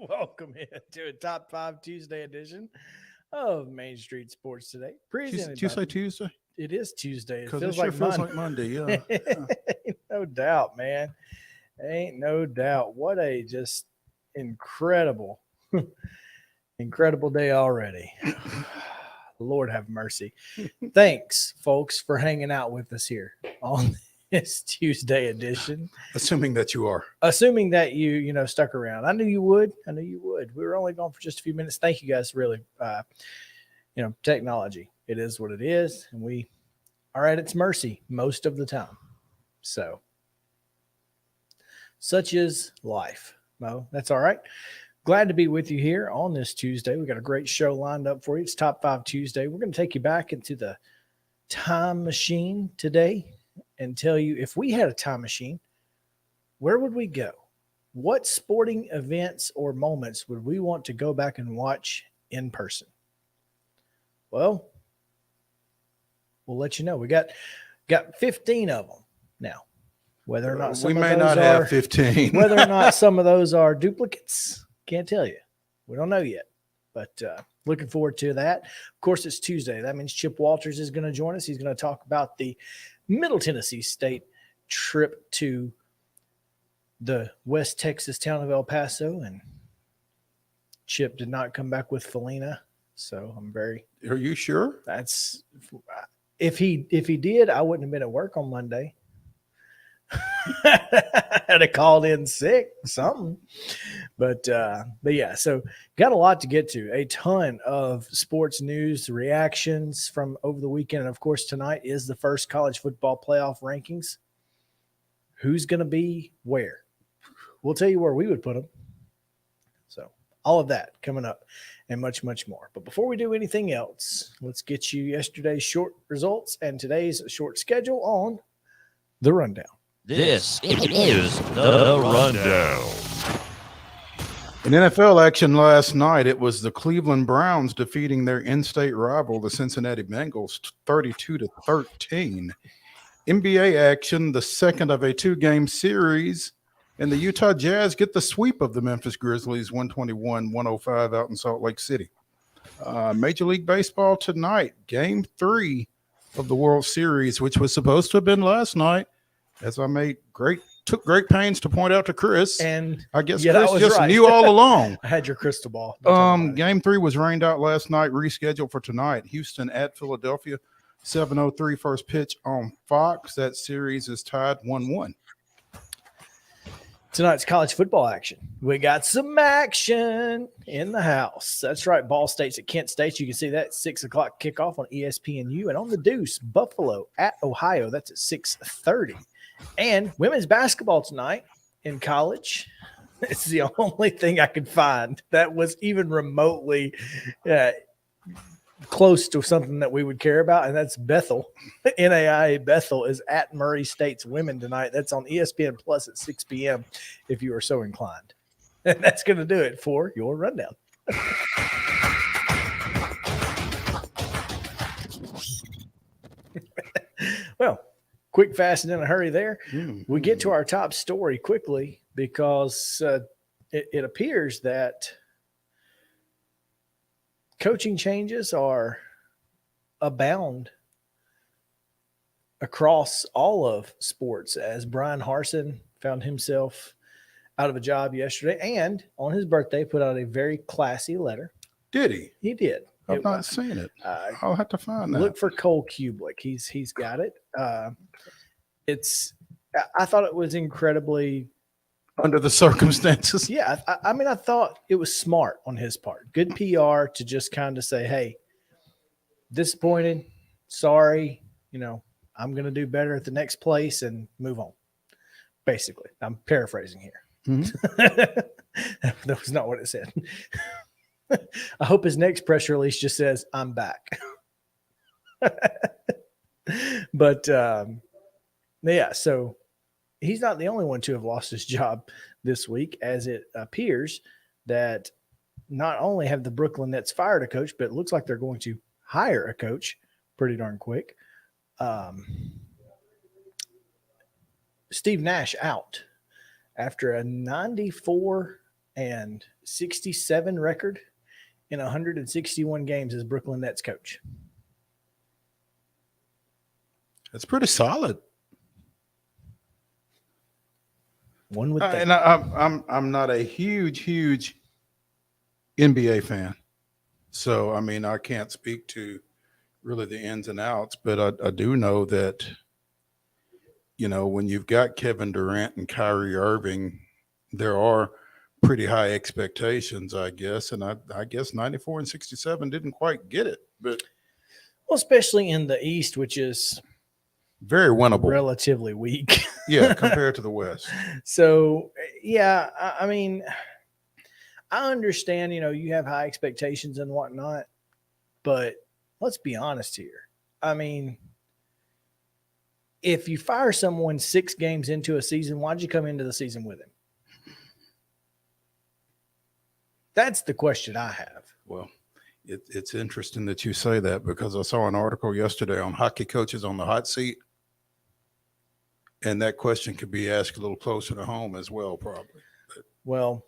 Welcome into a Top 5 Tuesday edition of Main Street Sports Today. Presented by Tuesday? It is Tuesday. It Because feels it sure like feels Monday. like Monday, yeah. No doubt, man. Ain't no doubt. What a just incredible, incredible day already. Lord have mercy. Thanks, folks, for hanging out with us here on this Tuesday edition. Assuming that you are. Assuming that you stuck around. I knew you would. We were only gone for just a few minutes. Thank you guys, really. Technology, it is what it is, and we are at its mercy most of the time. So such is life, Mo. That's all right. Glad to be with you here on this Tuesday. We got a great show lined up for you. It's Top 5 Tuesday. We're going to take you back into the time machine today and tell you, if we had a time machine, where would we go? What sporting events or moments would we want to go back and watch in person? Well, we'll let you know. We got 15 of them now. Whether or not we may not have 15. Whether or not some of those are duplicates, can't tell you. We don't know yet. But looking forward to that. Of course, it's Tuesday. That means Chip Walters is going to join us. He's going to talk about the Middle Tennessee State trip to the West Texas town of El Paso. And Chip did not come back with Felina. So I'm very. Are you sure? That's if he did, I wouldn't have been at work on Monday. I'd have called in sick, something. But yeah, so got a lot to get to. A ton of sports news, reactions from over the weekend. And of course, tonight is the first college football playoff rankings. Who's going to be where? We'll tell you where we would put them. So all of that coming up and much, much more. But before we do anything else, let's get you yesterday's short results and today's short schedule on the rundown. This is the Rundown. In NFL action last night, it was the Cleveland Browns defeating their in-state rival, the Cincinnati Bengals, 32-13. NBA action, the second of a two-game series, and the Utah Jazz get the sweep of the Memphis Grizzlies, 121-105 out in Salt Lake City. Major League Baseball tonight, Game 3 of the World Series, which was supposed to have been last night, as I took great pains to point out to Chris. And I guess yeah, Chris just right. knew all along. I had your crystal ball. Game 3 was rained out last night, rescheduled for tonight. Houston at Philadelphia, 7:03 first pitch on Fox. That series is tied 1-1. Tonight's college football action. We got some action in the house. That's right. Ball State's at Kent State. You can see that 6 o'clock kickoff on ESPNU. And on the Deuce, Buffalo at Ohio. That's at 6:30. And women's basketball tonight in college. It's the only thing I could find that was even remotely close to something that we would care about, and that's Bethel. NAIA Bethel is at Murray State's women tonight. That's on ESPN Plus at 6 p.m. if you are so inclined. And that's going to do it for your rundown. Well, quick, fast, and in a hurry there. We get to our top story quickly because it appears that coaching changes are abound across all of sports, as Brian Harsin found himself out of a job yesterday and on his birthday put out a very classy letter. Did he? He did. I've not seen it. I'll have to find that. Look for Cole Kubelik. He's got it. I thought it was incredibly under the circumstances. Yeah. I mean, I thought it was smart on his part. Good PR to just kind of say, hey, disappointed, sorry, I'm going to do better at the next place and move on. Basically, I'm paraphrasing here. That was not what it said. I hope his next press release just says, I'm back. But yeah, so he's not the only one to have lost his job this week, as it appears that not only have the Brooklyn Nets fired a coach, but it looks like they're going to hire a coach pretty darn quick. Steve Nash out after a 94-67 record in 161 games as Brooklyn Nets coach. That's pretty solid. One would think. And I'm not a huge NBA fan, so I mean I can't speak to really the ins and outs, but I do know that when you've got Kevin Durant and Kyrie Irving, there are pretty high expectations, I guess, and I guess 94-67 didn't quite get it, but especially in the East, which is very winnable, relatively weak. Yeah, compared to the West. So, yeah, I mean, I understand, you have high expectations and whatnot, but let's be honest here. I mean, if you fire someone 6 games into a season, why'd you come into the season with him? That's the question I have. Well, it's interesting that you say that, because I saw an article yesterday on hockey coaches on the hot seat. And that question could be asked a little closer to home as well, probably. Well,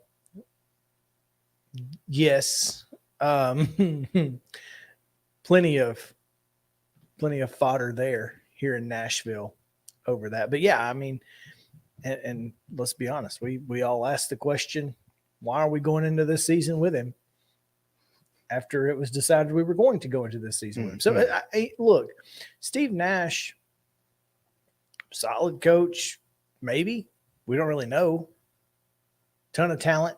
yes. Plenty of fodder there here in Nashville over that. But yeah, I mean, and let's be honest, we all asked the question, why are we going into this season with him after it was decided we were going to go into this season with him? So look, Steve Nash, solid coach, maybe. We don't really know. Ton of talent.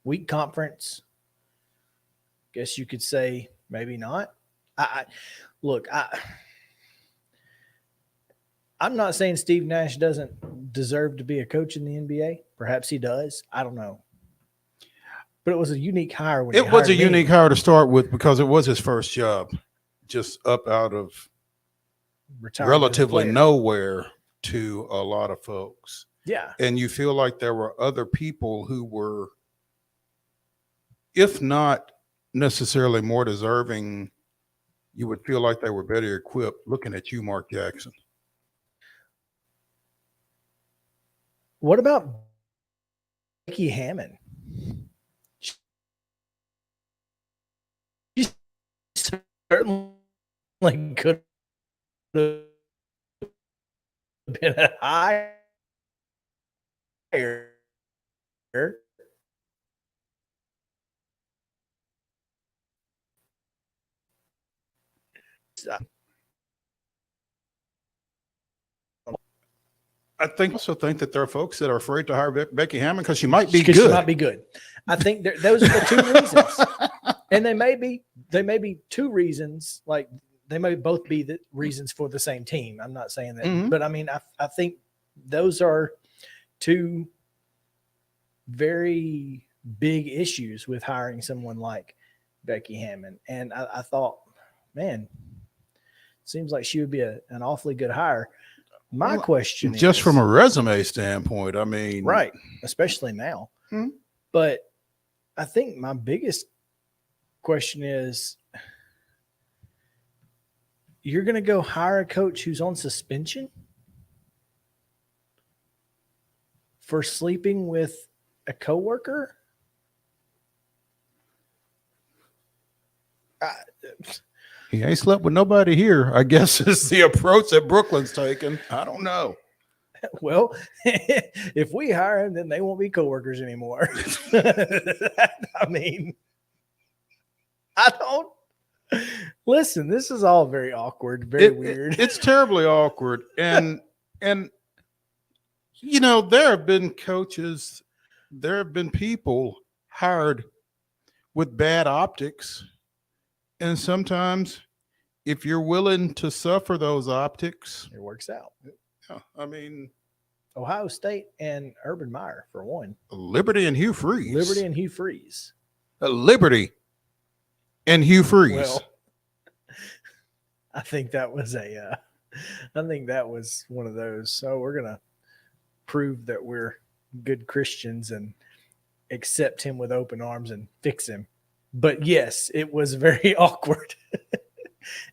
Weak conference. Guess you could say maybe not. I'm not saying Steve Nash doesn't deserve to be a coach in the NBA. Perhaps he does. I don't know. But it was a unique hire. It was a unique hire to start with, because it was his first job, just up out of relatively nowhere to a lot of folks. Yeah. And you feel like there were other people who were, if not necessarily more deserving, you would feel like they were better equipped looking at you, Mark Jackson. What about Becky Hammond? She certainly could have been a higher. I also think that there are folks that are afraid to hire Becky Hammond because she might be good. She might be good. I think those are the two reasons, and they may be two reasons. Like they may both be the reasons for the same team. I'm not saying that, but I mean, I think those are two very big issues with hiring someone like Becky Hammond. And I thought, man, seems like she would be an awfully good hire. My question is, just from a resume standpoint, I mean, right, especially now. But I think my biggest question is, you're going to go hire a coach who's on suspension for sleeping with a coworker? He ain't slept with nobody here, I guess, is the approach that Brooklyn's taken. I don't know. Well, if we hire him, then they won't be coworkers anymore. I mean, I don't listen. This is all very awkward, very weird. It's terribly awkward, and you know, there have been coaches, there have been people hired with bad optics, and sometimes, if you're willing to suffer those optics, it works out. Yeah, I mean, Ohio State and Urban Meyer for one. Liberty and Hugh Freeze. Liberty and Hugh Freeze. Liberty and Hugh Freeze. Well, I think that was one of those. So we're gonna prove that we're good Christians and accept him with open arms and fix him. But yes, it was very awkward.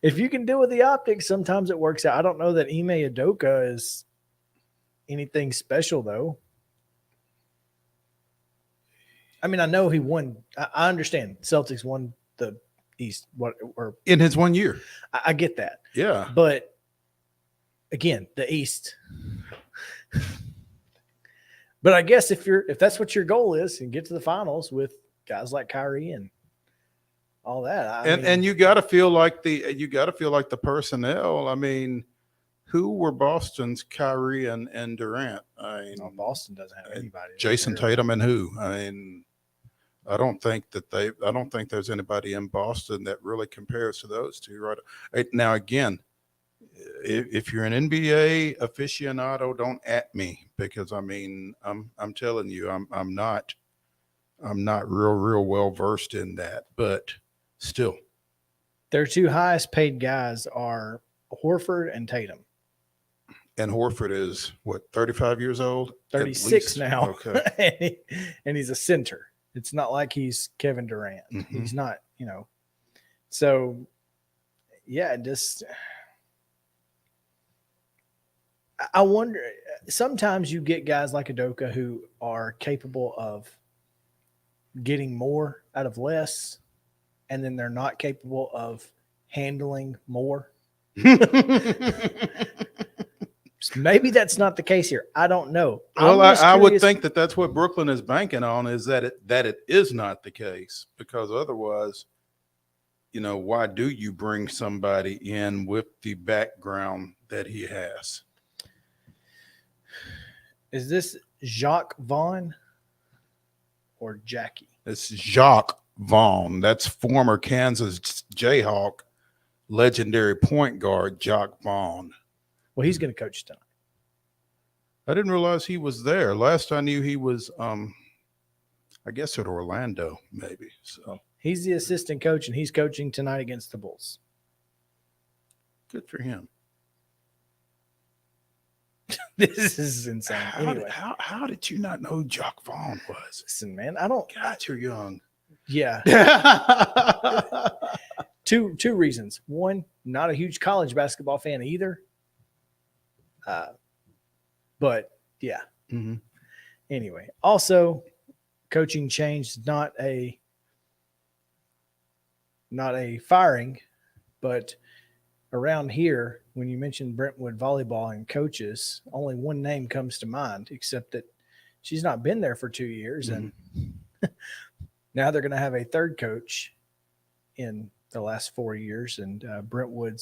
If you can deal with the optics, sometimes it works out. I don't know that Ime Udoka is anything special, though. I mean, I know he won. I understand Celtics won the East or in his 1 year. I get that. Yeah. But again, the East. But I guess if that's what your goal is, and get to the finals with guys like Kyrie and all that. And you got to feel like the personnel. I mean, who were Boston's Kyrie and Durant? I mean, Boston doesn't have anybody. Jason Tatum and who? I mean, I don't think there's anybody in Boston that really compares to those two. Right now, again, if you're an NBA aficionado, don't at me, because I mean, I'm telling you, I'm not real well versed in that, but still, their two highest paid guys are Horford and Tatum. And Horford is what, 35 years old? 36 now. Okay. and he's a center. It's not like he's Kevin Durant. Mm-hmm. He's not, So, yeah, just I wonder. Sometimes you get guys like Udoka who are capable of getting more out of less, and then they're not capable of handling more. Maybe that's not the case here. I don't know. Well, I would think that that's what Brooklyn is banking on, is that it is not the case, because otherwise, why do you bring somebody in with the background that he has? Is this Jacques Vaughn or Jackie? It's Jacques Vaughn. That's former Kansas Jayhawk legendary point guard Jacques Vaughn. Well, he's going to coach tonight. I didn't realize he was there. Last I knew, he was, I guess, at Orlando, maybe. So he's the assistant coach, and he's coaching tonight against the Bulls. Good for him. This is insane. Anyway, How did you not know who Jock Vaughn was? listen, man, I don't. God, you're young. Yeah, two reasons. One, not a huge college basketball fan either. But yeah. Mm-hmm. Anyway, also, coaching change, not a firing, but around here, when you mention Brentwood volleyball and coaches, only one name comes to mind, except that she's not been there for 2 years. Mm-hmm. And now they're going to have a third coach in the last 4 years. And Brentwood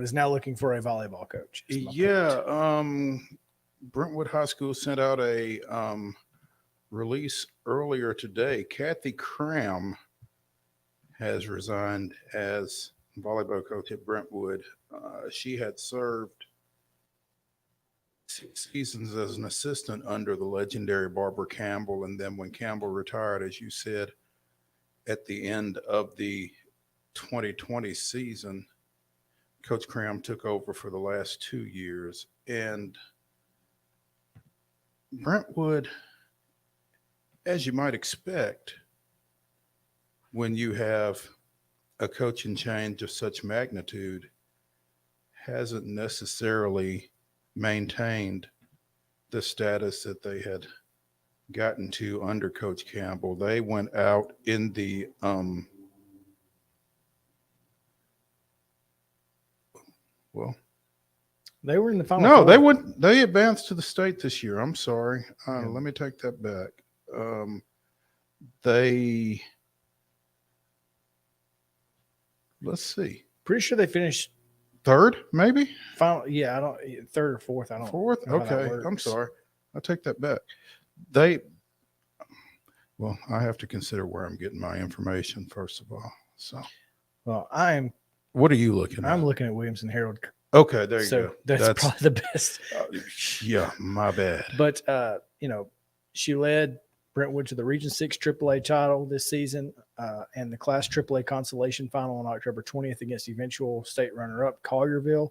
is now looking for a volleyball coach. Yeah. Brentwood High School sent out a release earlier today. Kathy Cram has resigned as volleyball coach at Brentwood. She had served 6 seasons as an assistant under the legendary Barbara Campbell. And then when Campbell retired, as you said, at the end of the 2020 season, Coach Cram took over for the last 2 years. And Brentwood, as you might expect, when you have a coaching change of such magnitude, hasn't necessarily maintained the status that they had gotten to under Coach Campbell. They went out in the They were in the final. No, four. they went. They advanced to the state this year. I'm sorry. Let me take that back. Let's see. Pretty sure they finished Third, maybe final. Yeah, I don't third or fourth. I don't. fourth. know how that Okay, I'm works. sorry. I take that back. Well, I have to consider where I'm getting my information first of all. So, Well, what are you looking at? I'm looking at Williamson Herald. Okay, there you So go. that's probably the best. Yeah, my bad. But she led Brentwood to the Region 6 AAA title this season and the Class AAA consolation final on October 20th against eventual state runner-up Collierville.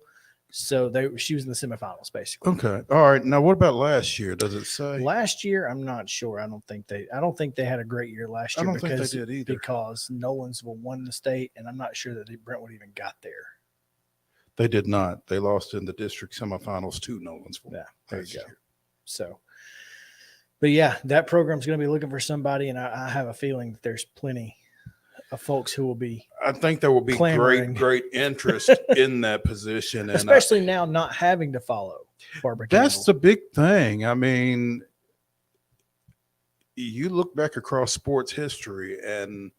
So she was in the semifinals basically. Okay, all right. Now, what about last year? Does it say? Last year, I'm not sure. I don't think they had a great year last year. I don't think they did either. Because Nolensville won the state, and I'm not sure that Brentwood even got there. They did not. They lost in the district semifinals to Nolensville. Yeah, there you go. Year. So, but yeah, that program's going to be looking for somebody, and I have a feeling that there's plenty of folks who will be. I think there will be clamoring. great interest in that position, and especially now not having to follow Barbara that's Campbell. the big thing. I mean, you look back across sports history, and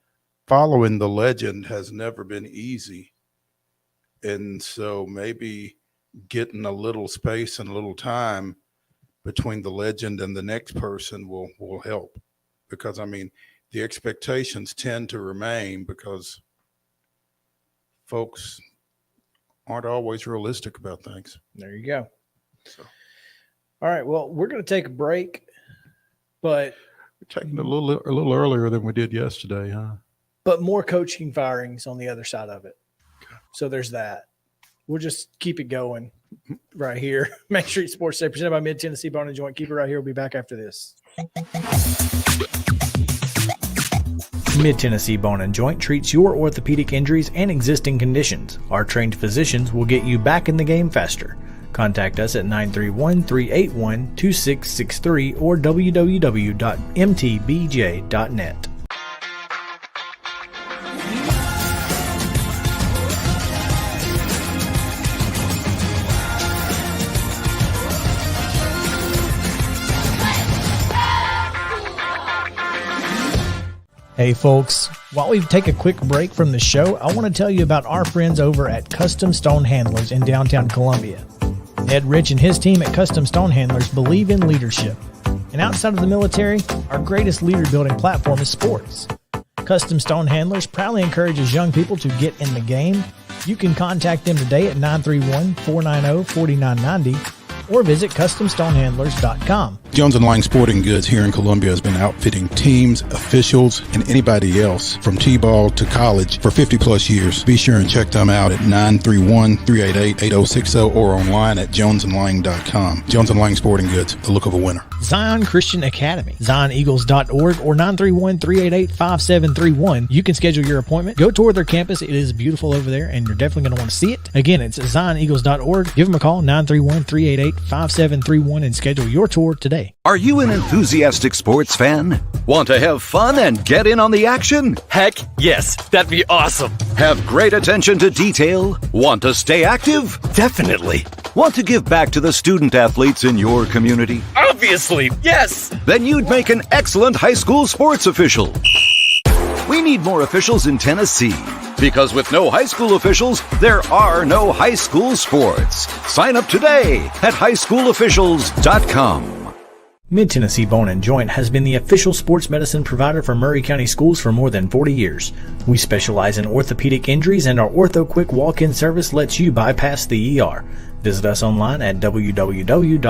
following the legend has never been easy. And so maybe getting a little space and a little time between the legend and the next person will help, because I mean, the expectations tend to remain because folks aren't always realistic about things. There you go. So All right. Well, we're going to take a break, but we're taking a little earlier than we did yesterday, huh? But more coaching firings on the other side of it. Okay. So there's that. We'll just keep it going right here. Main Street Sports Day, presented by Mid-Tennessee Bone and Joint. Keep it right here. We'll be back after this. Mid-Tennessee Bone and Joint treats your orthopedic injuries and existing conditions. Our trained physicians will get you back in the game faster. Contact us at 931-381-2663 or www.mtbj.net. Hey folks, while we take a quick break from the show, I want to tell you about our friends over at Custom Stone Handlers in downtown Columbia. Ed Rich and his team at Custom Stone Handlers believe in leadership. And outside of the military, our greatest leader building platform is sports. Custom Stone Handlers proudly encourages young people to get in the game. You can contact them today at 931-490-4990 or visit customstonehandlers.com. Jones and Lang Sporting Goods here in Columbia has been outfitting teams, officials, and anybody else from T-ball to college for 50 plus years. Be sure and check them out at 931-388-8060 or online at jonesandlang.com. Jones and Lang Sporting Goods, the look of a winner. Zion Christian Academy, zioneagles.org or 931-388-5731. You can schedule your appointment. Go tour their campus. It is beautiful over there, and you're definitely going to want to see it. Again, it's zioneagles.org. Give them a call, 931-388-5731, and schedule your tour today. Are you an enthusiastic sports fan? Want to have fun and get in on the action? Heck yes, that'd be awesome. Have great attention to detail? Want to stay active? Definitely. Want to give back to the student athletes in your community? Obviously, yes. Then you'd make an excellent high school sports official. We need more officials in Tennessee. Because with no high school officials, there are no high school sports. Sign up today at highschoolofficials.com. Mid-Tennessee Bone and Joint has been the official sports medicine provider for Murray County Schools for more than 40 years. We specialize in orthopedic injuries, and our Ortho Quick walk-in service lets you bypass the ER. Visit us online at www.mtbj.net.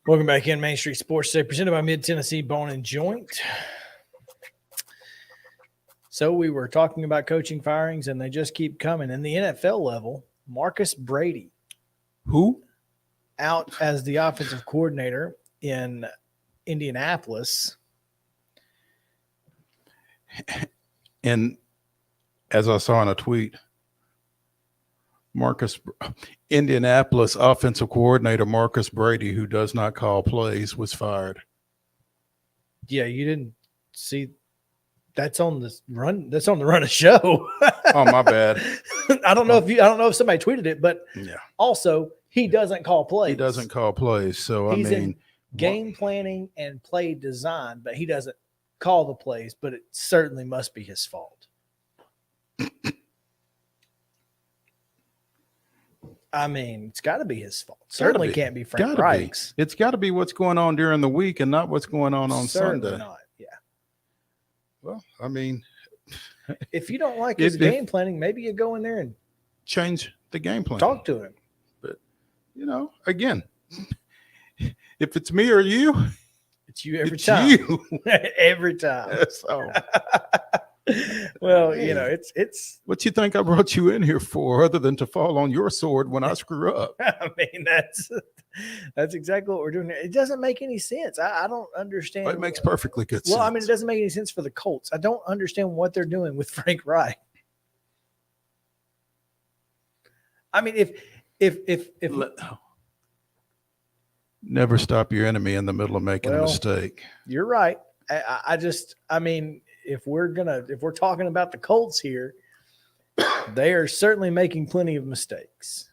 Welcome back in Main Street Sports Today, presented by Mid-Tennessee Bone and Joint. So we were talking about coaching firings, and they just keep coming. In the NFL level, Marcus Brady, Who? out as the offensive coordinator in Indianapolis. And as I saw in a tweet, Indianapolis offensive coordinator Marcus Brady, who does not call plays, was fired. Yeah, you didn't see that's on the run. That's on the run of show. Oh, my bad. I don't know if somebody tweeted it, but Yeah, also he doesn't call plays. he doesn't call plays. So He's I mean, in game planning and play design, but he doesn't call the plays. But it certainly must be his fault. I mean, it's got to be his fault. Certainly be. can't be Frank Gotta be. Reich's. It's got to be what's going on during the week and not what's going on Certainly Sunday. not. Yeah. Well, I mean, If you don't like his game planning, maybe you go in there and change the game plan. talk to him. But again, if it's me or you, It's you every it's time. you. Every time. So, Well, Hey. it's. what you think I brought you in here for, other than to fall on your sword when I screw up? I mean, that's exactly what we're doing. It doesn't make any sense. I don't understand. It makes perfectly good sense. Well, I mean, it doesn't make any sense for the Colts. I don't understand what they're doing with Frank Reich. I mean, if Never stop your enemy in the middle of making a Well, mistake. you're right. I mean, if we're talking about the Colts here, they are certainly making plenty of mistakes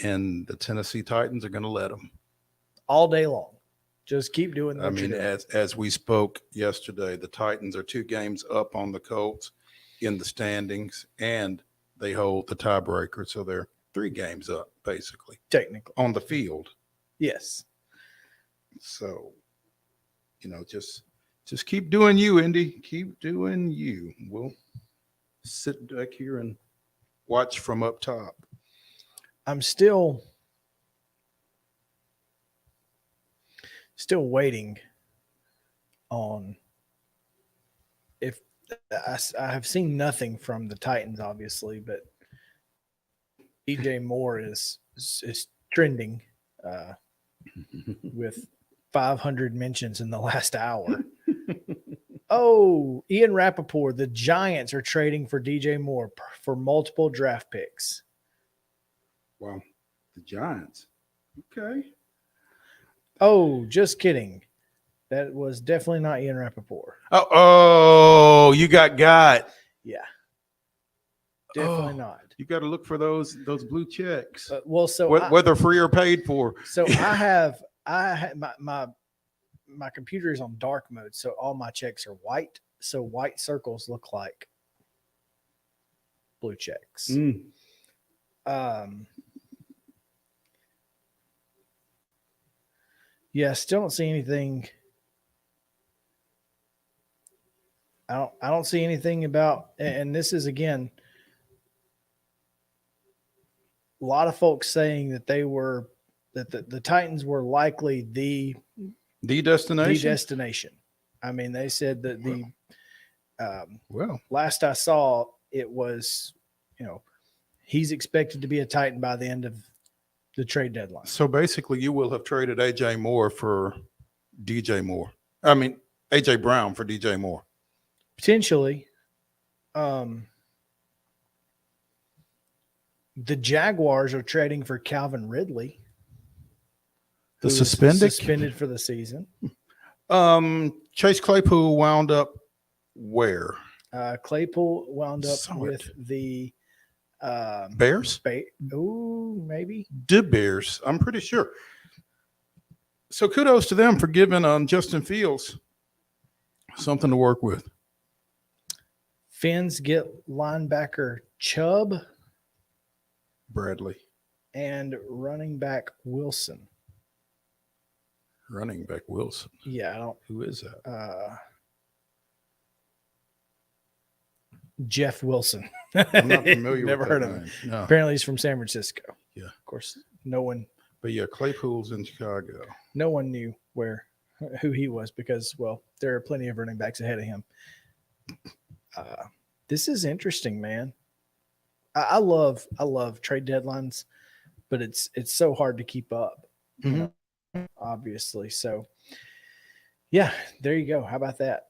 And the Tennessee Titans are going to let them. all day long. Just keep doing what I you're mean, doing. as we spoke yesterday, the Titans are 2 games up on the Colts in the standings, and they hold the tiebreaker. So they're 3 games up, basically, Technically, on the field. yes. So, just keep doing you, Indy. Keep doing you. We'll sit back here and watch from up top. I'm still waiting on if I have seen nothing from the Titans, obviously, but DJ Moore is trending with 500 mentions in the last hour. Oh, Ian Rappaport, the Giants are trading for DJ Moore for multiple draft picks. Wow. The Giants. Okay. Oh, just kidding. That was definitely not Ian Rappaport. Oh, you got. Yeah. Definitely Oh, not. You got to look for those blue checks, Well, so whether free or paid for. So I have my computer is on dark mode, so all my checks are white. So white circles look like blue checks. Yeah, still don't see anything I don't see anything about, and this is again, a lot of folks saying that the Titans were likely the destination. destination. I mean, they said that Well, last I saw, it was, he's expected to be a Titan by the end of the trade deadline. so basically, you will have traded AJ Moore for DJ Moore. I mean, AJ Brown for DJ Moore. Potentially. The Jaguars are trading for Calvin Ridley, The who is suspended for the season. Chase Claypool wound up where? Claypool wound up Saw with it. the Bears? maybe. The Bears. I'm pretty sure. So kudos to them for giving Justin Fields something to work with. Finns get linebacker Chubb Bradley, and running back Wilson. running back Wilson. Yeah, I don't. Who is that? Jeff Wilson. I'm not familiar Never with heard that of him. name. No. Apparently, he's from San Francisco. Yeah. Of course, no one But yeah, Claypool's in Chicago. knew who he was because, well, there are plenty of running backs ahead of him. This is interesting, man. I love trade deadlines, but it's so hard to keep up, obviously. So, yeah, there you go. How about that?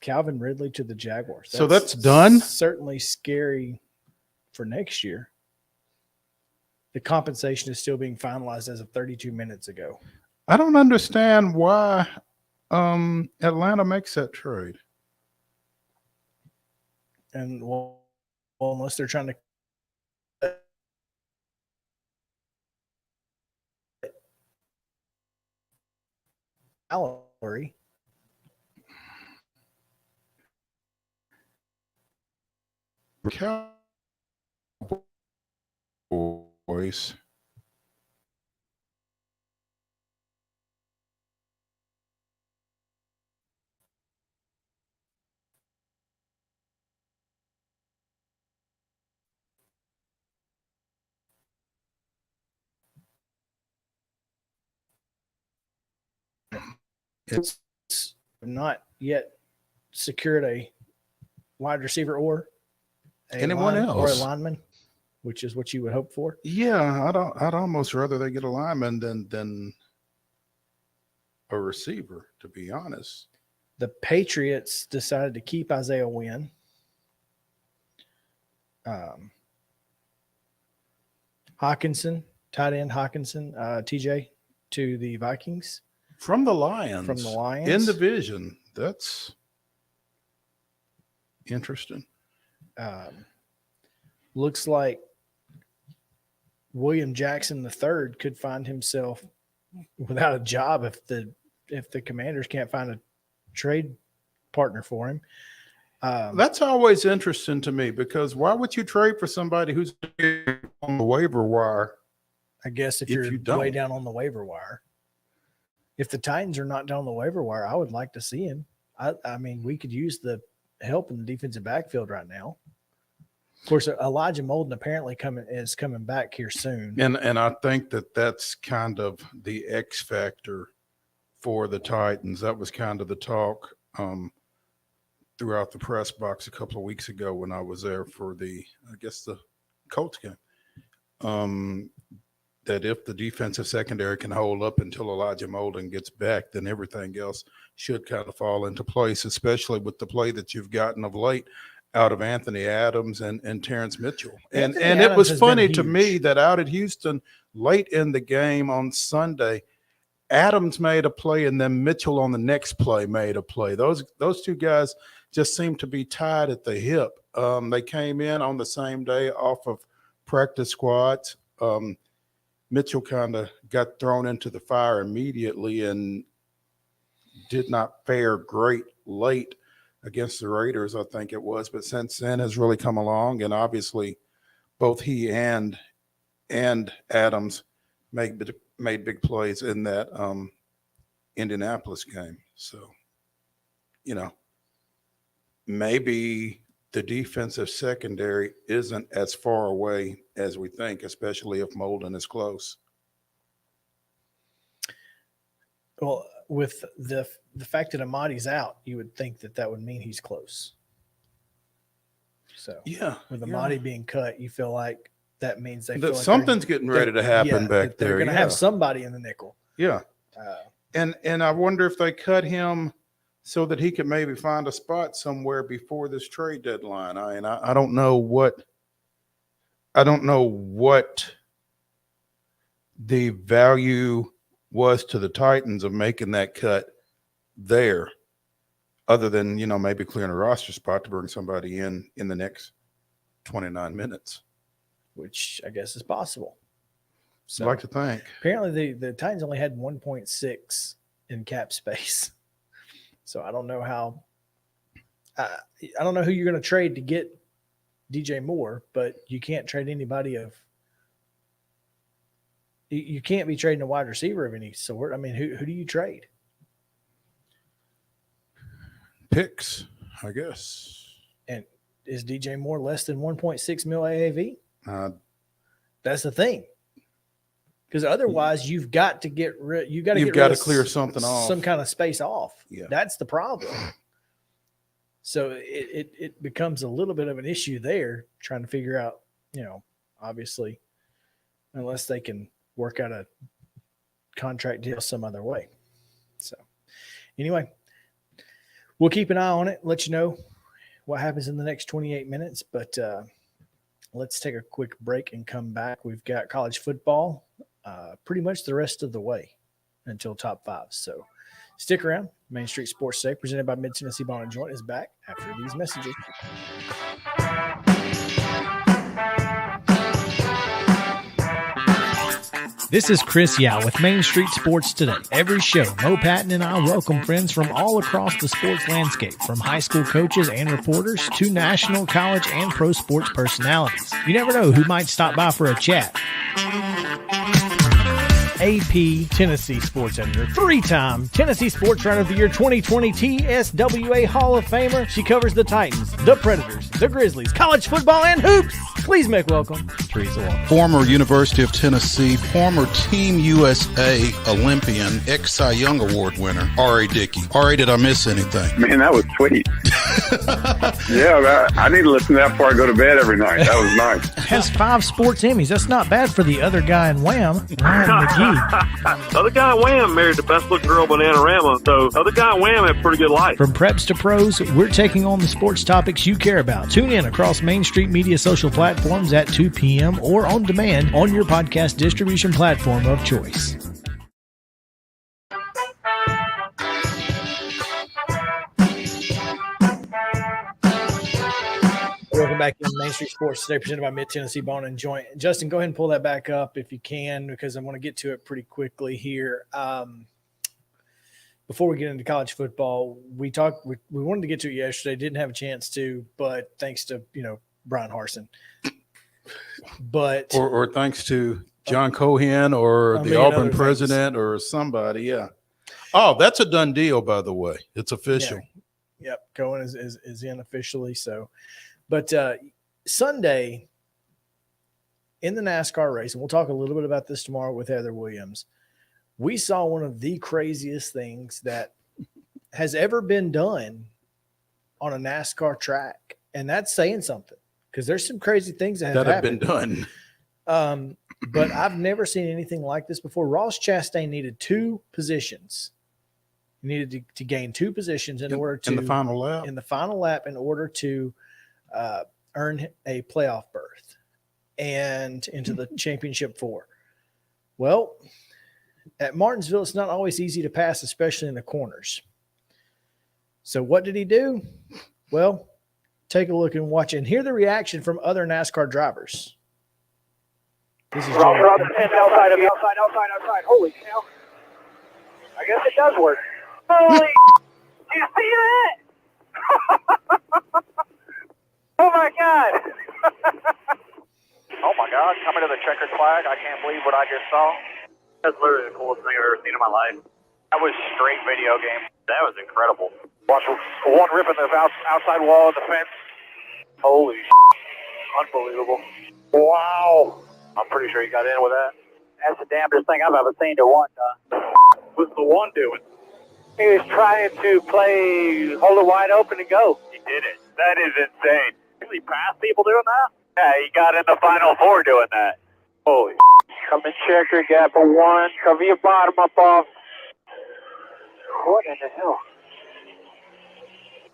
Calvin Ridley to the Jaguars. So that's done? Certainly scary for next year. The compensation is still being finalized as of 32 minutes ago. I don't understand why Atlanta makes that trade. And well, unless they're trying to salary. Cowboys. It's not yet secured a wide receiver or Anyone else or a lineman, which is what you would hope for. Yeah, I'd almost rather they get a lineman than a receiver, to be honest. The Patriots decided to keep Isaiah Wynn. Hawkinson, tight end Hawkinson, TJ to the Vikings. From the Lions. From the Lions. In division. That's interesting. Looks like William Jackson III could find himself without a job if the Commanders can't find a trade partner for him. That's always interesting to me because why would you trade for somebody who's on the waiver wire? I guess if you you're don't. way down on the waiver wire. If the Titans are not down on the waiver wire, I would like to see him. I mean, we could use the help in the defensive backfield right now. Of course, Elijah Molden apparently is coming back here soon. And I think that's kind of the X factor for the Titans. That was kind of the talk throughout the press box a couple of weeks ago when I was there for the Colts game. That if the defensive secondary can hold up until Elijah Molden gets back, then everything else should kind of fall into place, especially with the play that you've gotten of late out of Anthony Adams and Terrence Mitchell. And it was funny to me that out at Houston late in the game on Sunday, Adams made a play and then Mitchell on the next play made a play. Those two guys just seemed to be tied at the hip. They came in on the same day off of practice squads. Mitchell kind of got thrown into the fire immediately and did not fare great late against the Raiders, I think it was. But since then has really come along, and obviously both he and Adams made big plays in that Indianapolis game. So maybe the defensive secondary isn't as far away as we think, especially if Molden is close. Well, with the fact that Amadi's out, you would think that would mean he's close. So Yeah, with Amadi being cut, you feel like that means they feel like something's getting ready to happen back there. They're going to have somebody in the nickel. Yeah, and I wonder if they cut him so that he could maybe find a spot somewhere before this trade deadline. I don't know what the value was to the Titans of making that cut there, other than, maybe clearing a roster spot to bring somebody in the next 29 minutes. Which I guess is possible. So I'd like to think. Apparently the Titans only had 1.6 in cap space. So I don't know how I don't know who you're going to trade to get DJ Moore, but you can't trade anybody you can't be trading a wide receiver of any sort. I mean, who do you trade? Picks, I guess. And is DJ Moore less than 1.6 mil AAV? That's the thing. Because otherwise, you've got to get rid. You've got to clear something off, some kind of space off. Yeah, that's the problem. So it becomes a little bit of an issue there, trying to figure out, obviously, unless they can work out a contract deal some other way. So anyway, we'll keep an eye on it, let you know what happens in the next 28 minutes. But let's take a quick break and come back. We've got college football pretty much the rest of the way until top 5. So stick around. Main Street Sports Today, presented by Mid-Tennessee Bone & Joint, is back after these messages. This is Chris Yao with Main Street Sports Today. Every show, Mo Patton and I welcome friends from all across the sports landscape, from high school coaches and reporters to national, college, and pro sports personalities. You never know who might stop by for a chat. AP Tennessee sports editor, 3-time Tennessee Sports Writer of the Year 2020 TSWA Hall of Famer. She covers the Titans, the Predators, the Grizzlies, college football, and hoops. Please make welcome Teresa Walker. Former University of Tennessee, former Team USA Olympian, ex-Cy Young Award winner, R.A. Dickey. R.A., did I miss anything? Man, that was sweet. Yeah, I need to listen to that before I go to bed every night. That was nice. Has 5 sports Emmys. That's not bad for the other guy in Wham, Ryan McGee. The other guy in Wham married the best looking girl, Bananarama. So the other guy in Wham had a pretty good life. From preps to pros, we're taking on the sports topics you care about. Tune in across Main Street Media social platforms at 2 p.m. or on demand on your podcast distribution platform of choice. Welcome back to Main Street Sports Today, presented by Mid-Tennessee Bone & Joint. Justin, go ahead and pull that back up if you can, because I want to get to it pretty quickly here. Before we get into college football, we wanted to get to it yesterday, didn't have a chance to, but thanks to, Brian Harsin. But or thanks to John Cohen or the Auburn president or somebody, yeah. Oh, that's a done deal, by the way. It's official. Yeah. Yep, Cohen is in officially, so – but Sunday in the NASCAR race, and we'll talk a little bit about this tomorrow with Heather Williams, we saw one of the craziest things that has ever been done on a NASCAR track. And that's saying something, because there's some crazy things that have been done. But I've never seen anything like this before. Ross Chastain needed 2 positions. He needed to gain 2 positions in order to – in the final lap? In the final lap in order to – earn a playoff berth and into the championship 4. Well, at Martinsville, it's not always easy to pass, especially in the corners. So what did he do? Well, take a look and watch and hear the reaction from other NASCAR drivers. This is outside. Holy cow. I guess it does work. Holy, do you see that? Oh, my God. Oh, my God. Coming to the checkered flag. I can't believe what I just saw. That's literally the coolest thing I've ever seen in my life. That was straight video game. That was incredible. Watch one ripping the outside wall of the fence. Holy unbelievable. Wow. I'm pretty sure he got in with that. That's the damnedest thing I've ever seen to one done. What's the one doing? He was trying to hold it wide open and go. He did it. That is insane. He passed people doing that? Yeah, he got in the Final Four doing that. Holy. Come in checker, gap for one. Cover your bottom up off. What in the hell?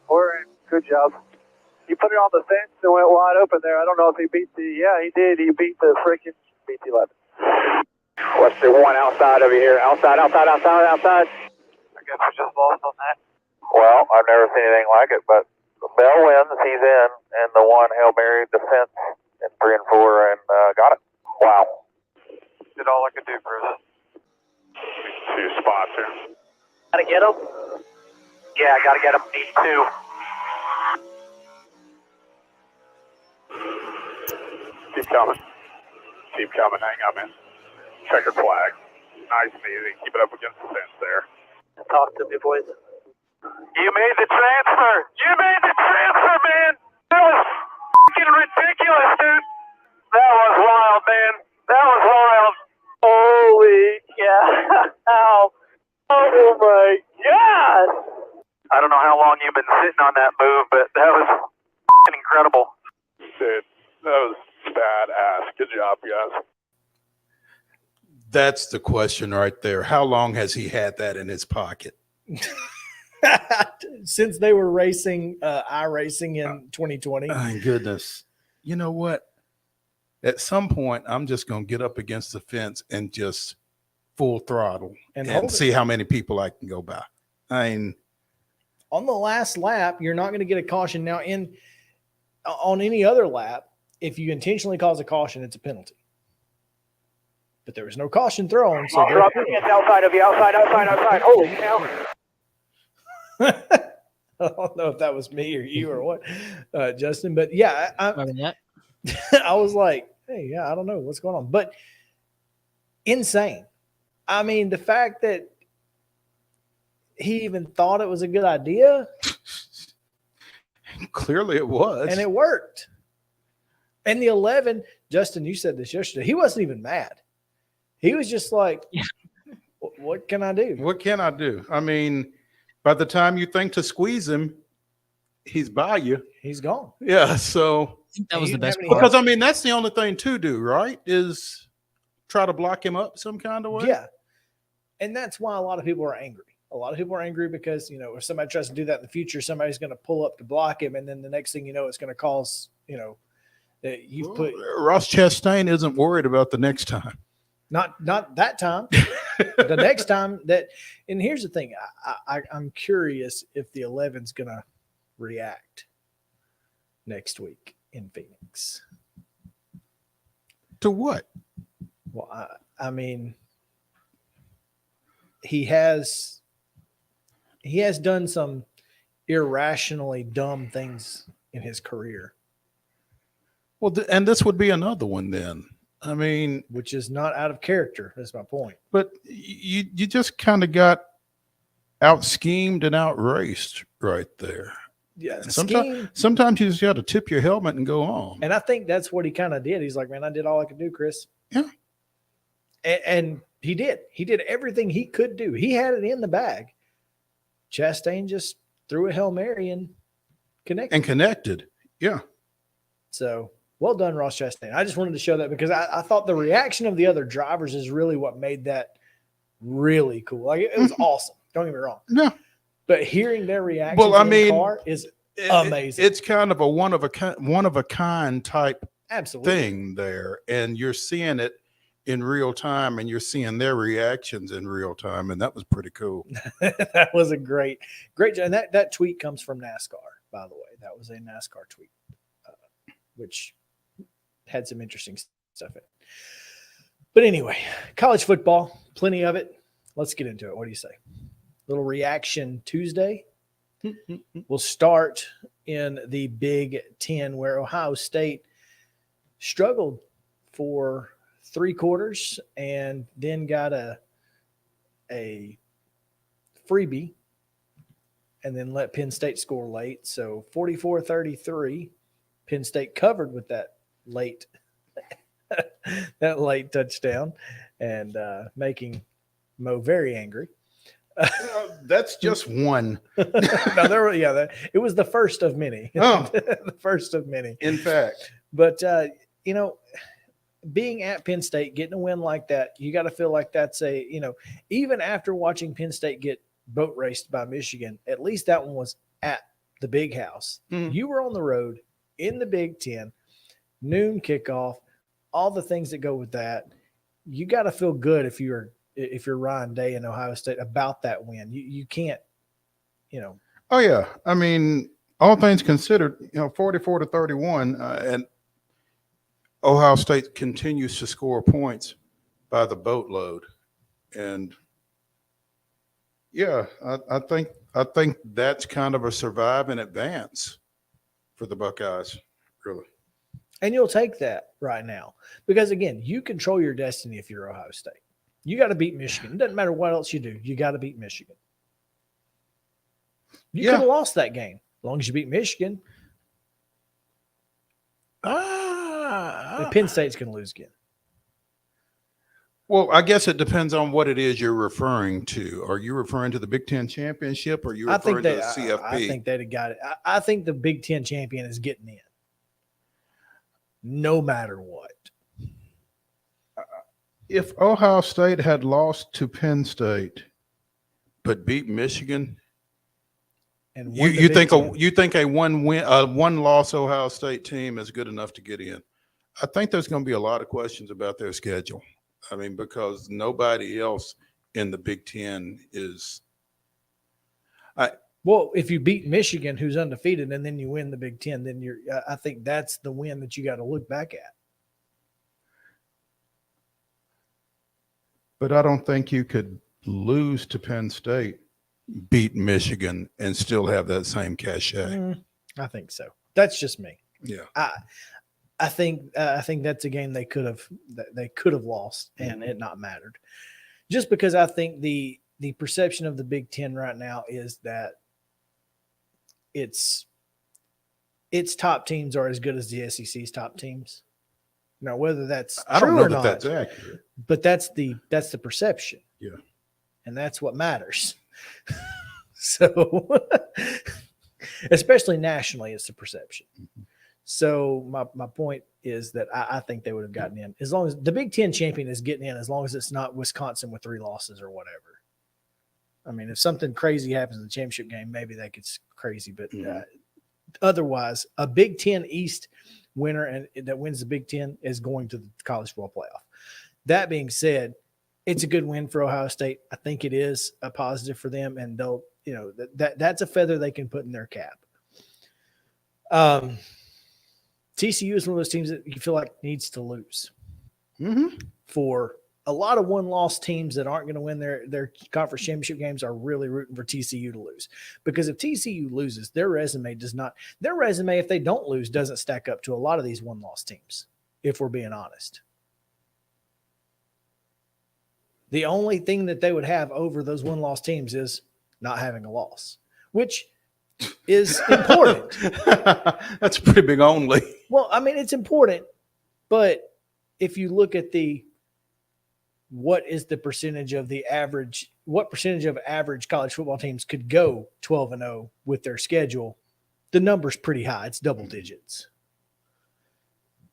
We're in. Good job. He put it on the fence and went wide open there. I don't know if he beat yeah, he did. He beat the freaking BT-11. What's the one outside over here? Outside. I guess we just lost on that. Well, I've never seen anything like it, but Bell wins. He's in, and the one Hail Mary defense in 3 and 4 and got it. Wow. Did all I could do, Bruce. 2 spots here. Gotta get him? Yeah, I gotta get him. Need 2. Keep coming. Hang up, man. Checkered flag. Nice and easy. Keep it up against the fence there. Talk to me, boys. You made the transfer. Man. That was fucking ridiculous, dude. That was wild, man. That was wild. Holy cow. Oh my God. I don't know how long you've been sitting on that move, but that was fucking incredible. Dude, that was badass. Good job, guys. That's the question right there. How long has he had that in his pocket? Since they were racing, iRacing in 2020. My goodness. You know what? At some point, I'm just going to get up against the fence and just full throttle and see how many people I can go by. I mean, on the last lap, you're not going to get a caution. Now, on any other lap, if you intentionally cause a caution, it's a penalty. But there was no caution thrown. So It's outside of you. Outside. Holy cow. I don't know if that was me or you or what, Justin. But yeah, I was like, hey, yeah, I don't know what's going on. But insane. I mean, the fact that he even thought it was a good idea. Clearly it was. And it worked. And the 11, Justin, you said this yesterday, he wasn't even mad. He was just like, what can I do? What can I do? I mean, by the time you think to squeeze him, he's by you. He's gone. Yeah, so. I think that was the best part. Because, I mean, that's the only thing to do, right, is try to block him up some kind of way. Yeah. And that's why a lot of people are angry. A lot of people are angry because, if somebody tries to do that in the future, somebody's going to pull up to block him. And then the next thing you know, it's going to cause, that you've put. Ross Chastain isn't worried about the next time. Not that time. The next time and here's the thing. I'm curious if the 11's going to react next week in Phoenix. To what? Well, I mean, he has done some irrationally dumb things in his career. Well, and this would be another one then. I mean, which is not out of character. That's my point. But you just kind of got out schemed and out raced right there. Yeah. Sometimes you just got to tip your helmet and go on. And I think that's what he kind of did. He's like, man, I did all I could do, Chris. Yeah. And he did. He did everything he could do. He had it in the bag. Chastain just threw a Hail Mary and connected. Yeah. So well done, Ross Chastain. I just wanted to show that because I thought the reaction of the other drivers is really what made that really cool. Like it was awesome. Don't get me wrong. No. But hearing their reaction in the car is amazing. It's kind of a one of a kind type Absolutely thing there. And you're seeing it in real time and you're seeing their reactions in real time. And that was pretty cool. That was a great. And that tweet comes from NASCAR, by the way. That was a NASCAR tweet, which had some interesting stuff in it. But anyway, college football, plenty of it. Let's get into it. What do you say? Little reaction Tuesday. We'll start in the Big Ten, where Ohio State struggled for 3 quarters and then got a freebie and then let Penn State score late. So 44-33, Penn State covered with that late touchdown and making Mo very angry. That's just one. No, it was the first of many. Oh. The first of many. In fact. But, being at Penn State, getting a win like that, you got to feel like that's even after watching Penn State get boat raced by Michigan, at least that one was at the Big House. Mhm. You were on the road in the Big Ten, noon kickoff, all the things that go with that. You got to feel good if you're Ryan Day in Ohio State about that win. You can't, Oh yeah. I mean, all things considered, 44-31, and Ohio State continues to score points by the boatload. And yeah, I think that's kind of a survive and advance for the Buckeyes, really. And you'll take that right now because, again, you control your destiny if you're Ohio State. You got to beat Michigan. It doesn't matter what else you do. You got to beat Michigan. You could have lost that game as long as you beat Michigan. Penn State's going to lose again. Well, I guess it depends on what it is you're referring to. Are you referring to the Big Ten championship or are you referring to the CFP? I think they'd have got it. I think the Big Ten champion is getting in no matter what. If Ohio State had lost to Penn State but beat Michigan, And you think a one-loss Ohio State team is good enough to get in? I think there's going to be a lot of questions about their schedule. I mean, because nobody else in the Big Ten is. Well, if you beat Michigan, who's undefeated, and then you win the Big Ten, then I think that's the win that you got to look back at. But I don't think you could lose to Penn State, beat Michigan, and still have that same cachet. I think so. That's just me. Yeah. I think that's a game they could have lost and it not mattered. Just because I think the perception of the Big Ten right now is that its top teams are as good as the SEC's top teams. Now, whether that's I don't true know or that not, that's accurate. but that's the perception. Yeah. And that's what matters. So, especially nationally, it's the perception. Mm-hmm. So my point is that I think they would have gotten in as long as the Big Ten champion is getting in, as long as it's not Wisconsin with 3 losses or whatever. I mean, if something crazy happens in the championship game, maybe that gets crazy. But otherwise, a Big Ten East winner and that wins the Big Ten is going to the college football playoff. That being said, it's a good win for Ohio State. I think it is a positive for them, and they'll, that's a feather they can put in their cap. TCU is one of those teams that you feel like needs to lose. Mm-hmm. For a lot of one-loss teams that aren't going to win their conference championship games are really rooting for TCU to lose. Because if TCU loses, their resume, if they don't lose, doesn't stack up to a lot of these one-loss teams, if we're being honest. The only thing that they would have over those one-loss teams is not having a loss, which is important. That's a pretty big only. Well, I mean, it's important, but if you look at what percentage of average college football teams could go 12-0 with their schedule, the number's pretty high. It's double digits.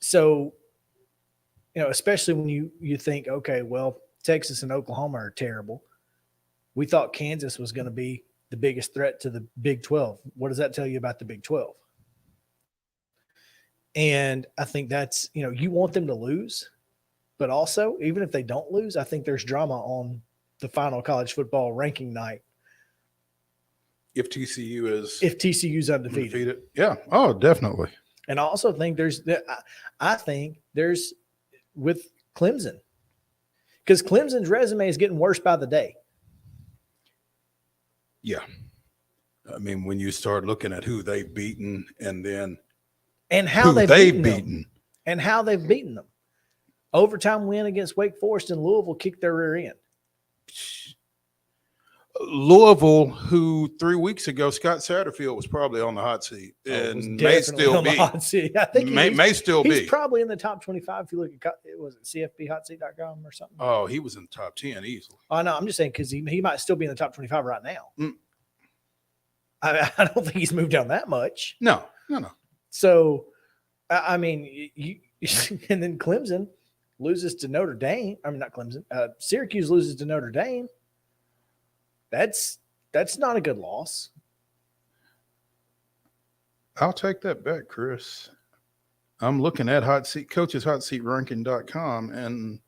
So, especially when you think, okay, well, Texas and Oklahoma are terrible. We thought Kansas was going to be the biggest threat to the Big 12. What does that tell you about the Big 12? And I think that's, you want them to lose, but also, even if they don't lose, I think there's drama on the final college football ranking night. If TCU's undefeated. Yeah. Oh, definitely. And I also think there's with Clemson, because Clemson's resume is getting worse by the day. Yeah. I mean, when you start looking at who they've beaten and how they've beaten them. Overtime win against Wake Forest and Louisville kicked their rear end. Louisville, who 3 weeks ago Scott Satterfield was probably on the hot seat and may still be. I think may still he's be. probably in the top 25. If you look at was it CFBHotSeat.com or something? Oh, he was in the top 10 easily. Oh no, I'm just saying because he might still be in the top 25 right now. I don't think he's moved down that much. No. So, I mean, you and then Clemson loses to Notre Dame. I mean, not Clemson. Syracuse loses to Notre Dame. That's not a good loss. I'll take that back, Chris. I'm looking at coacheshotseatranking.com, and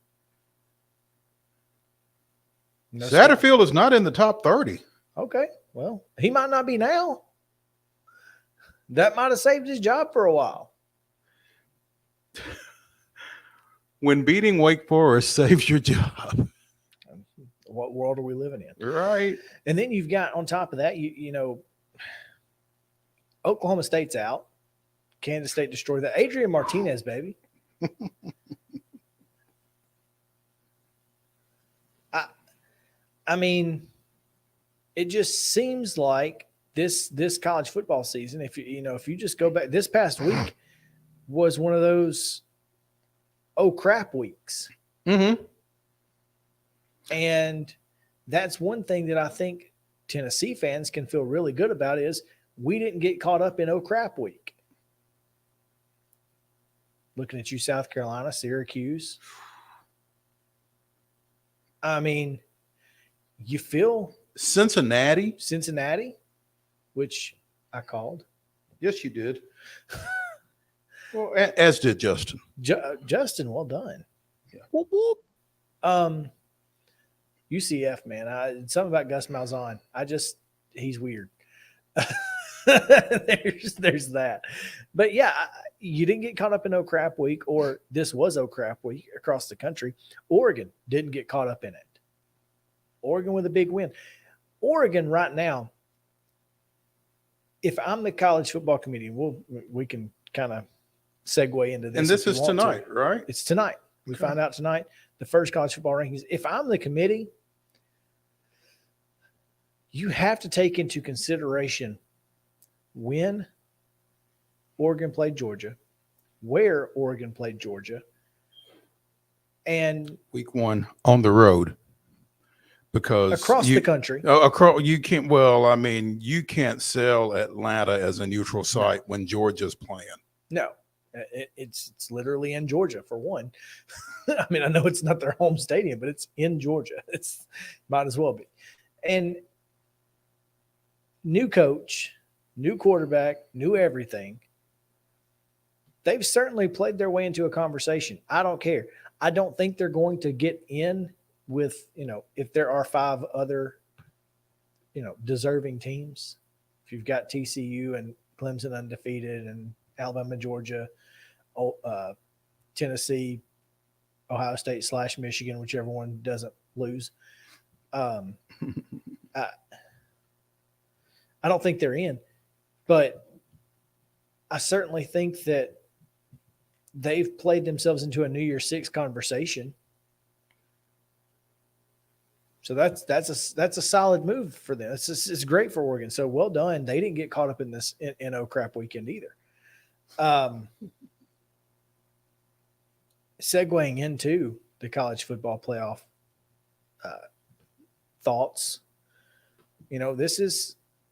Satterfield is not in the top 30. Okay. Well, he might not be now. That might have saved his job for a while. When beating Wake Forest saves your job. What world are we living in? Right. And then you've got on top of that, you know, Oklahoma State's out. Kansas State destroyed that. Adrian Martinez, baby. I mean, it just seems like this college football season, if you just go back, this past week was one of those oh crap weeks. Mm-hmm. And that's one thing that I think Tennessee fans can feel really good about is we didn't get caught up in oh crap week. Looking at you, South Carolina, Syracuse. I mean, you feel Cincinnati, which I called. Yes, you did. Well, as did Justin. Justin, well done. Yeah. Whoop, whoop. UCF, man. Something about Gus Malzahn. He's weird. there's that. But yeah, you didn't get caught up in oh crap week, or this was oh crap week across the country. Oregon didn't get caught up in it. Oregon with a big win. Oregon right now, if I'm the college football committee, we can kind of segue into this. And this is tonight, right? It's tonight. We find out tonight, the first college football rankings. If I'm the committee, you have to take into consideration when Oregon played Georgia, where Oregon played Georgia, and week 1 on the road. Because across the country. You can't. Well, I mean, you can't sell Atlanta as a neutral site when Georgia's playing. No, it's literally in Georgia for one. I mean, I know it's not their home stadium, but it's in Georgia. It's might as well be. And new coach, new quarterback, new everything. They've certainly played their way into a conversation. I don't care. I don't think they're going to get in with, if there are 5 other, deserving teams. If you've got TCU and Clemson undefeated and Alabama, Georgia, Tennessee, Ohio State / Michigan, whichever one doesn't lose. I don't think they're in, but I certainly think that they've played themselves into a New Year's Six conversation. So that's a solid move for them. It's great for Oregon. So well done. They didn't get caught up in this in oh crap weekend either. Segueing into the college football playoff thoughts.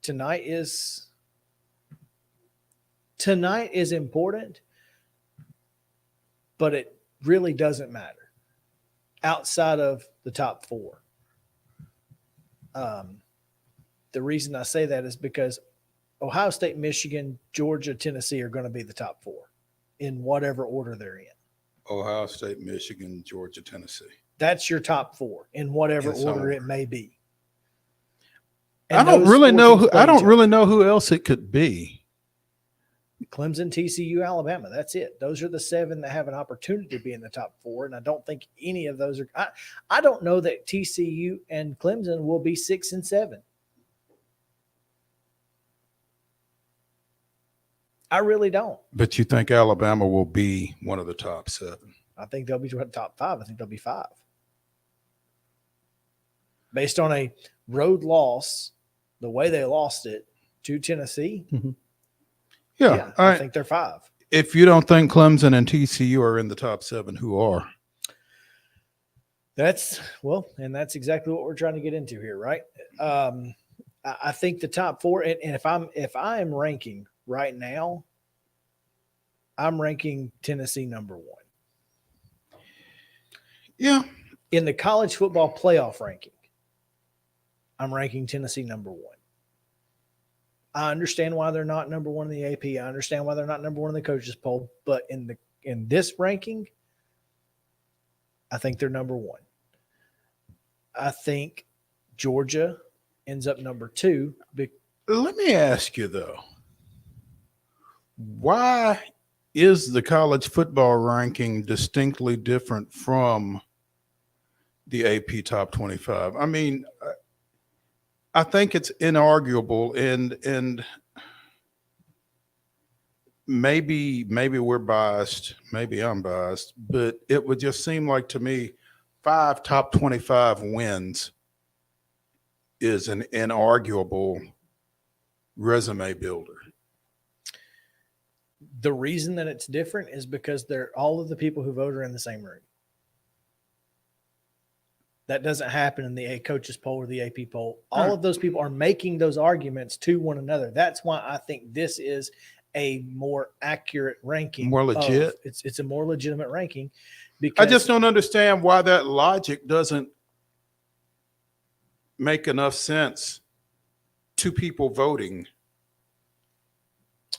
Tonight is important, but it really doesn't matter outside of the top 4. The reason I say that is because Ohio State, Michigan, Georgia, Tennessee are going to be the top 4 in whatever order they're in. Ohio State, Michigan, Georgia, Tennessee. That's your top 4 in whatever order it may be. And I don't really know who else it could be. Clemson, TCU, Alabama. That's it. Those are the 7 that have an opportunity to be in the top 4. And I don't think any of those are, I don't know that TCU and Clemson will be 6 and 7. I really don't. But you think Alabama will be one of the top 7? I think they'll be top 5. I think they'll be 5. Based on a road loss, the way they lost it to Tennessee, Yeah, I think they're 5. if you don't think Clemson and TCU are in the top 7, who are? That's exactly what we're trying to get into here, right? I think the top 4, and if I am ranking right now, I'm ranking Tennessee number 1. Yeah. In the college football playoff ranking, I'm ranking Tennessee number 1. I understand why they're not number 1 in the AP. I understand why they're not number 1 in the coaches poll, but in this ranking, I think they're number 1. I think Georgia ends up number 2. Let me ask you though, why is the college football ranking distinctly different from the AP top 25? I mean, I think it's inarguable, and maybe we're biased, maybe I'm biased, but it would just seem like to me 5 top 25 wins is an inarguable resume builder. The reason that it's different is because all of the people who vote are in the same room. That doesn't happen in the coaches poll or the AP poll. All of those people are making those arguments to one another. That's why I think this is a more accurate ranking. More legit. It's a more legitimate ranking. Because I just don't understand why that logic doesn't make enough sense to people voting.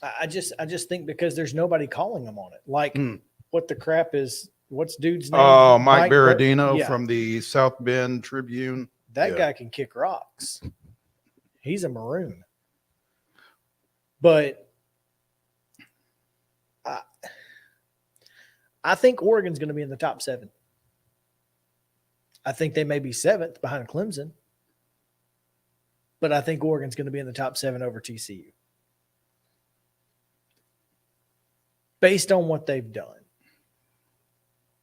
I just think because there's nobody calling them on it. Like what the crap is, what's dude's name? Oh, Mike Berardino Yeah. from the South Bend Tribune. That guy can kick rocks. He's a Maroon. But I think Oregon's going to be in the top 7. I think they may be 7th behind Clemson. But I think Oregon's going to be in the top 7 over TCU. Based on what they've done.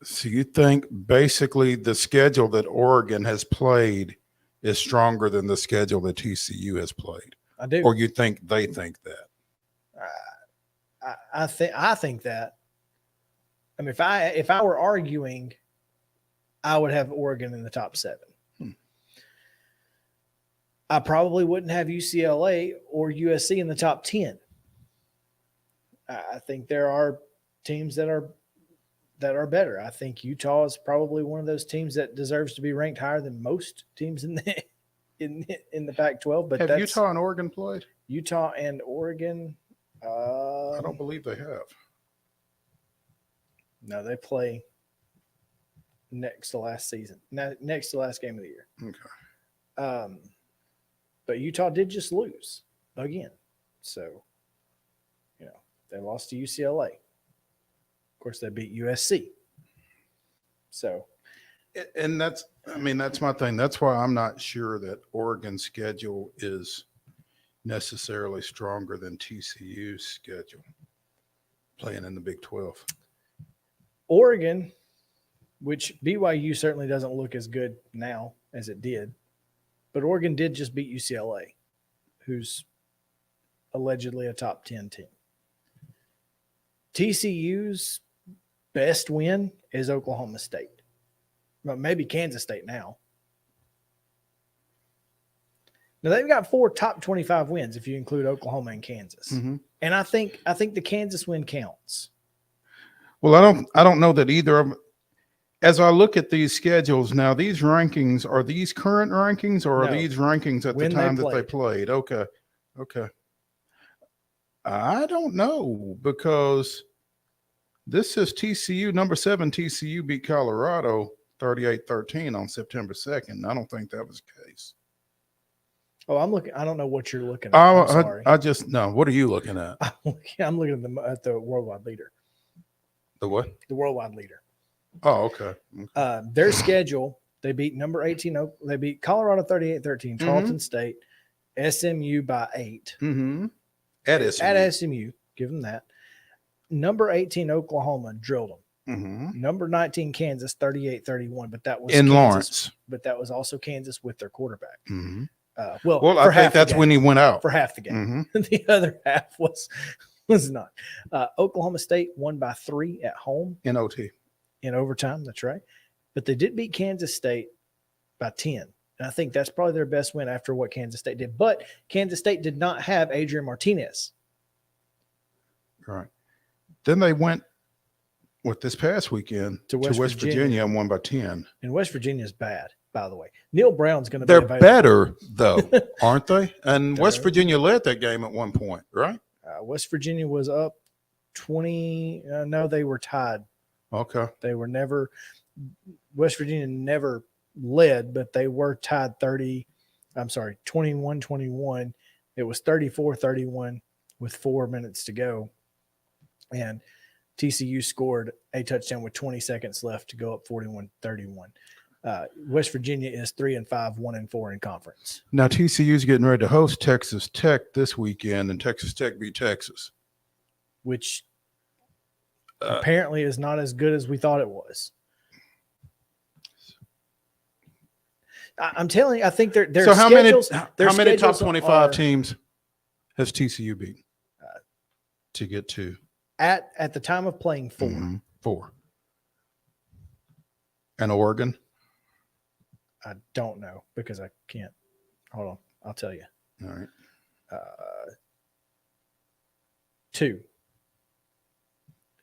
So you think basically the schedule that Oregon has played is stronger than the schedule that TCU has played? I do. Or you think they think that? I think that. I mean, if I were arguing, I would have Oregon in the top 7. I probably wouldn't have UCLA or USC in the top 10. I think there are teams that are better. I think Utah is probably one of those teams that deserves to be ranked higher than most teams in the Pac-12. But have Utah and Oregon played? Utah and Oregon. I don't believe they have. No, they play next to last season. Next to last game of the year. Okay. But Utah did just lose again. So, they lost to UCLA. Of course, they beat USC. So, and that's my thing. That's why I'm not sure that Oregon's schedule is necessarily stronger than TCU's schedule playing in the Big 12. Oregon, which BYU certainly doesn't look as good now as it did, but Oregon did just beat UCLA, who's allegedly a top 10 team. TCU's best win is Oklahoma State. Well, maybe Kansas State now. Now they've got 4 top 25 wins if you include Oklahoma and Kansas. Mm-hmm. And I think the Kansas win counts. Well, I don't know that either of them. As I look at these schedules now, these rankings, are these current rankings or are these rankings at the time that they played? Okay. I don't know, because this is TCU, number 7 TCU beat Colorado 38-13 on September 2nd. I don't think that was the case. Oh, I don't know what you're looking at. I'm sorry. I just, no. What are you looking at? I'm looking at the worldwide leader. The what? The worldwide leader. Oh, okay. Their schedule, they beat number 18. They beat Colorado 38-13, Tarleton State, SMU by 8. Mm-hmm. At SMU. At SMU, give them that. Number 18 Oklahoma drilled them Number 19, Kansas, 38-31. But that was in Kansas, Lawrence. But that was also Kansas with their quarterback. Well, I think that's when he went out for half the game. The other half was not. Oklahoma State won by 3 at home in OT. In overtime. That's right. But they did beat Kansas State by 10. And I think that's probably their best win after what Kansas State did. But Kansas State did not have Adrian Martinez. Right. Then they went with this past weekend to West Virginia and won by 10. And West Virginia is bad, by the way. Neil Brown's going to be They're better, though, aren't they? And West Virginia led that game at one point, right? West Virginia was up 20. No, they were tied. Okay. They were never – West Virginia never led, but they were tied 21-21. It was 34-31 with 4 minutes to go. And TCU scored a touchdown with 20 seconds left to go up 41-31. West Virginia is 3-5, 1-4 in conference. Now TCU's getting ready to host Texas Tech this weekend, and Texas Tech beat Texas, which apparently is not as good as we thought it was. I'm telling you, I think their so how schedules, how many top 25 teams has TCU beat to get to? At the time of playing 4. 4. And Oregon? I don't know because I can't. Hold on. I'll tell you. All right. 2.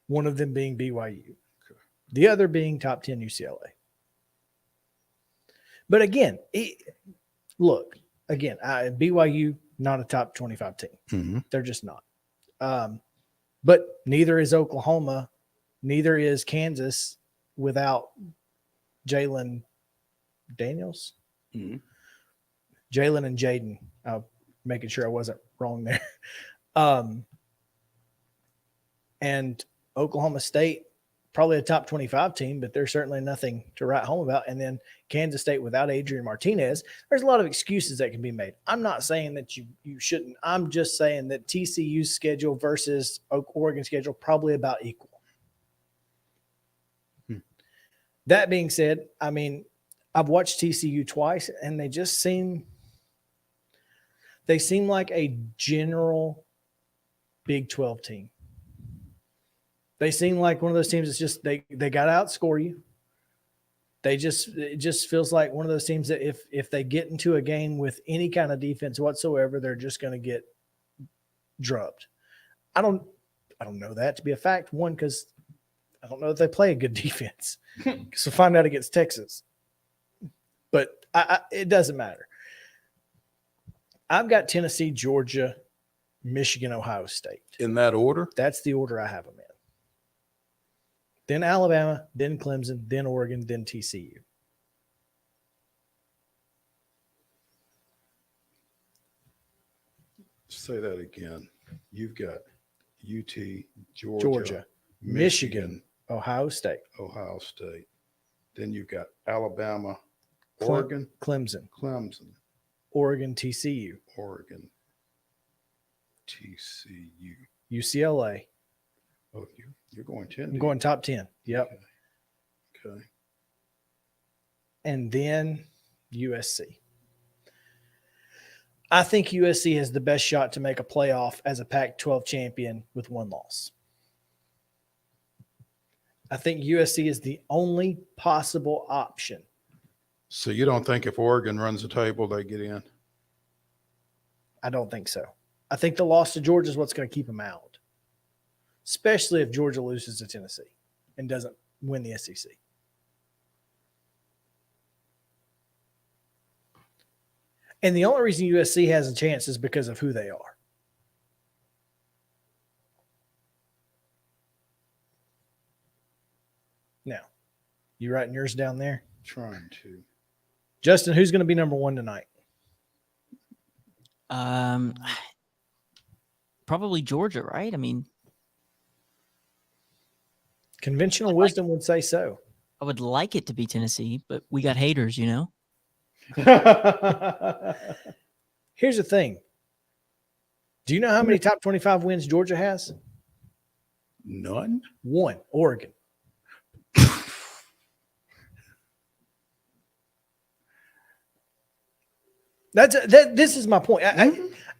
One of them being BYU. The other being top 10 UCLA. But again, BYU, not a top 25 team. They're just not. But neither is Oklahoma. Neither is Kansas without Jalen Daniels. Jalen and Jaden. I'm making sure I wasn't wrong there. And Oklahoma State, probably a top 25 team, but there's certainly nothing to write home about. And then Kansas State without Adrian Martinez, there's a lot of excuses that can be made. I'm not saying that you shouldn't. I'm just saying that TCU's schedule versus Oregon's schedule probably about equal. That being said, I mean, I've watched TCU twice, and they just seem like a general Big 12 team. They seem like one of those teams that's just they got to outscore you. It just feels like one of those teams that if they get into a game with any kind of defense whatsoever, they're just going to get drubbed. I don't know that to be a fact. One, because I don't know if they play a good defense. So find out against Texas. But it doesn't matter. I've got Tennessee, Georgia, Michigan, Ohio State. In that order? That's the order I have them in. Then Alabama, then Clemson, then Oregon, then TCU. Say that again. You've got UT, Georgia, Michigan, Ohio State. Then you've got Alabama, Oregon, Clemson, Oregon, TCU, UCLA. Oh, you're going 10. I'm going top 10. Yep. Okay. And then USC. I think USC has the best shot to make a playoff as a Pac-12 champion with one loss. I think USC is the only possible option. So you don't think if Oregon runs the table, they get in? I don't think so. I think the loss to Georgia is what's going to keep them out, especially if Georgia loses to Tennessee and doesn't win the SEC. And the only reason USC has a chance is because of who they are. Now, you writing yours down there? Trying to. Justin, who's going to be number 1 tonight? Probably Georgia, right? I mean, conventional wisdom would say so. I would like it to be Tennessee, but we got haters, you know? Here's the thing. Do you know how many top 25 wins Georgia has? None? 1, Oregon. This is my point.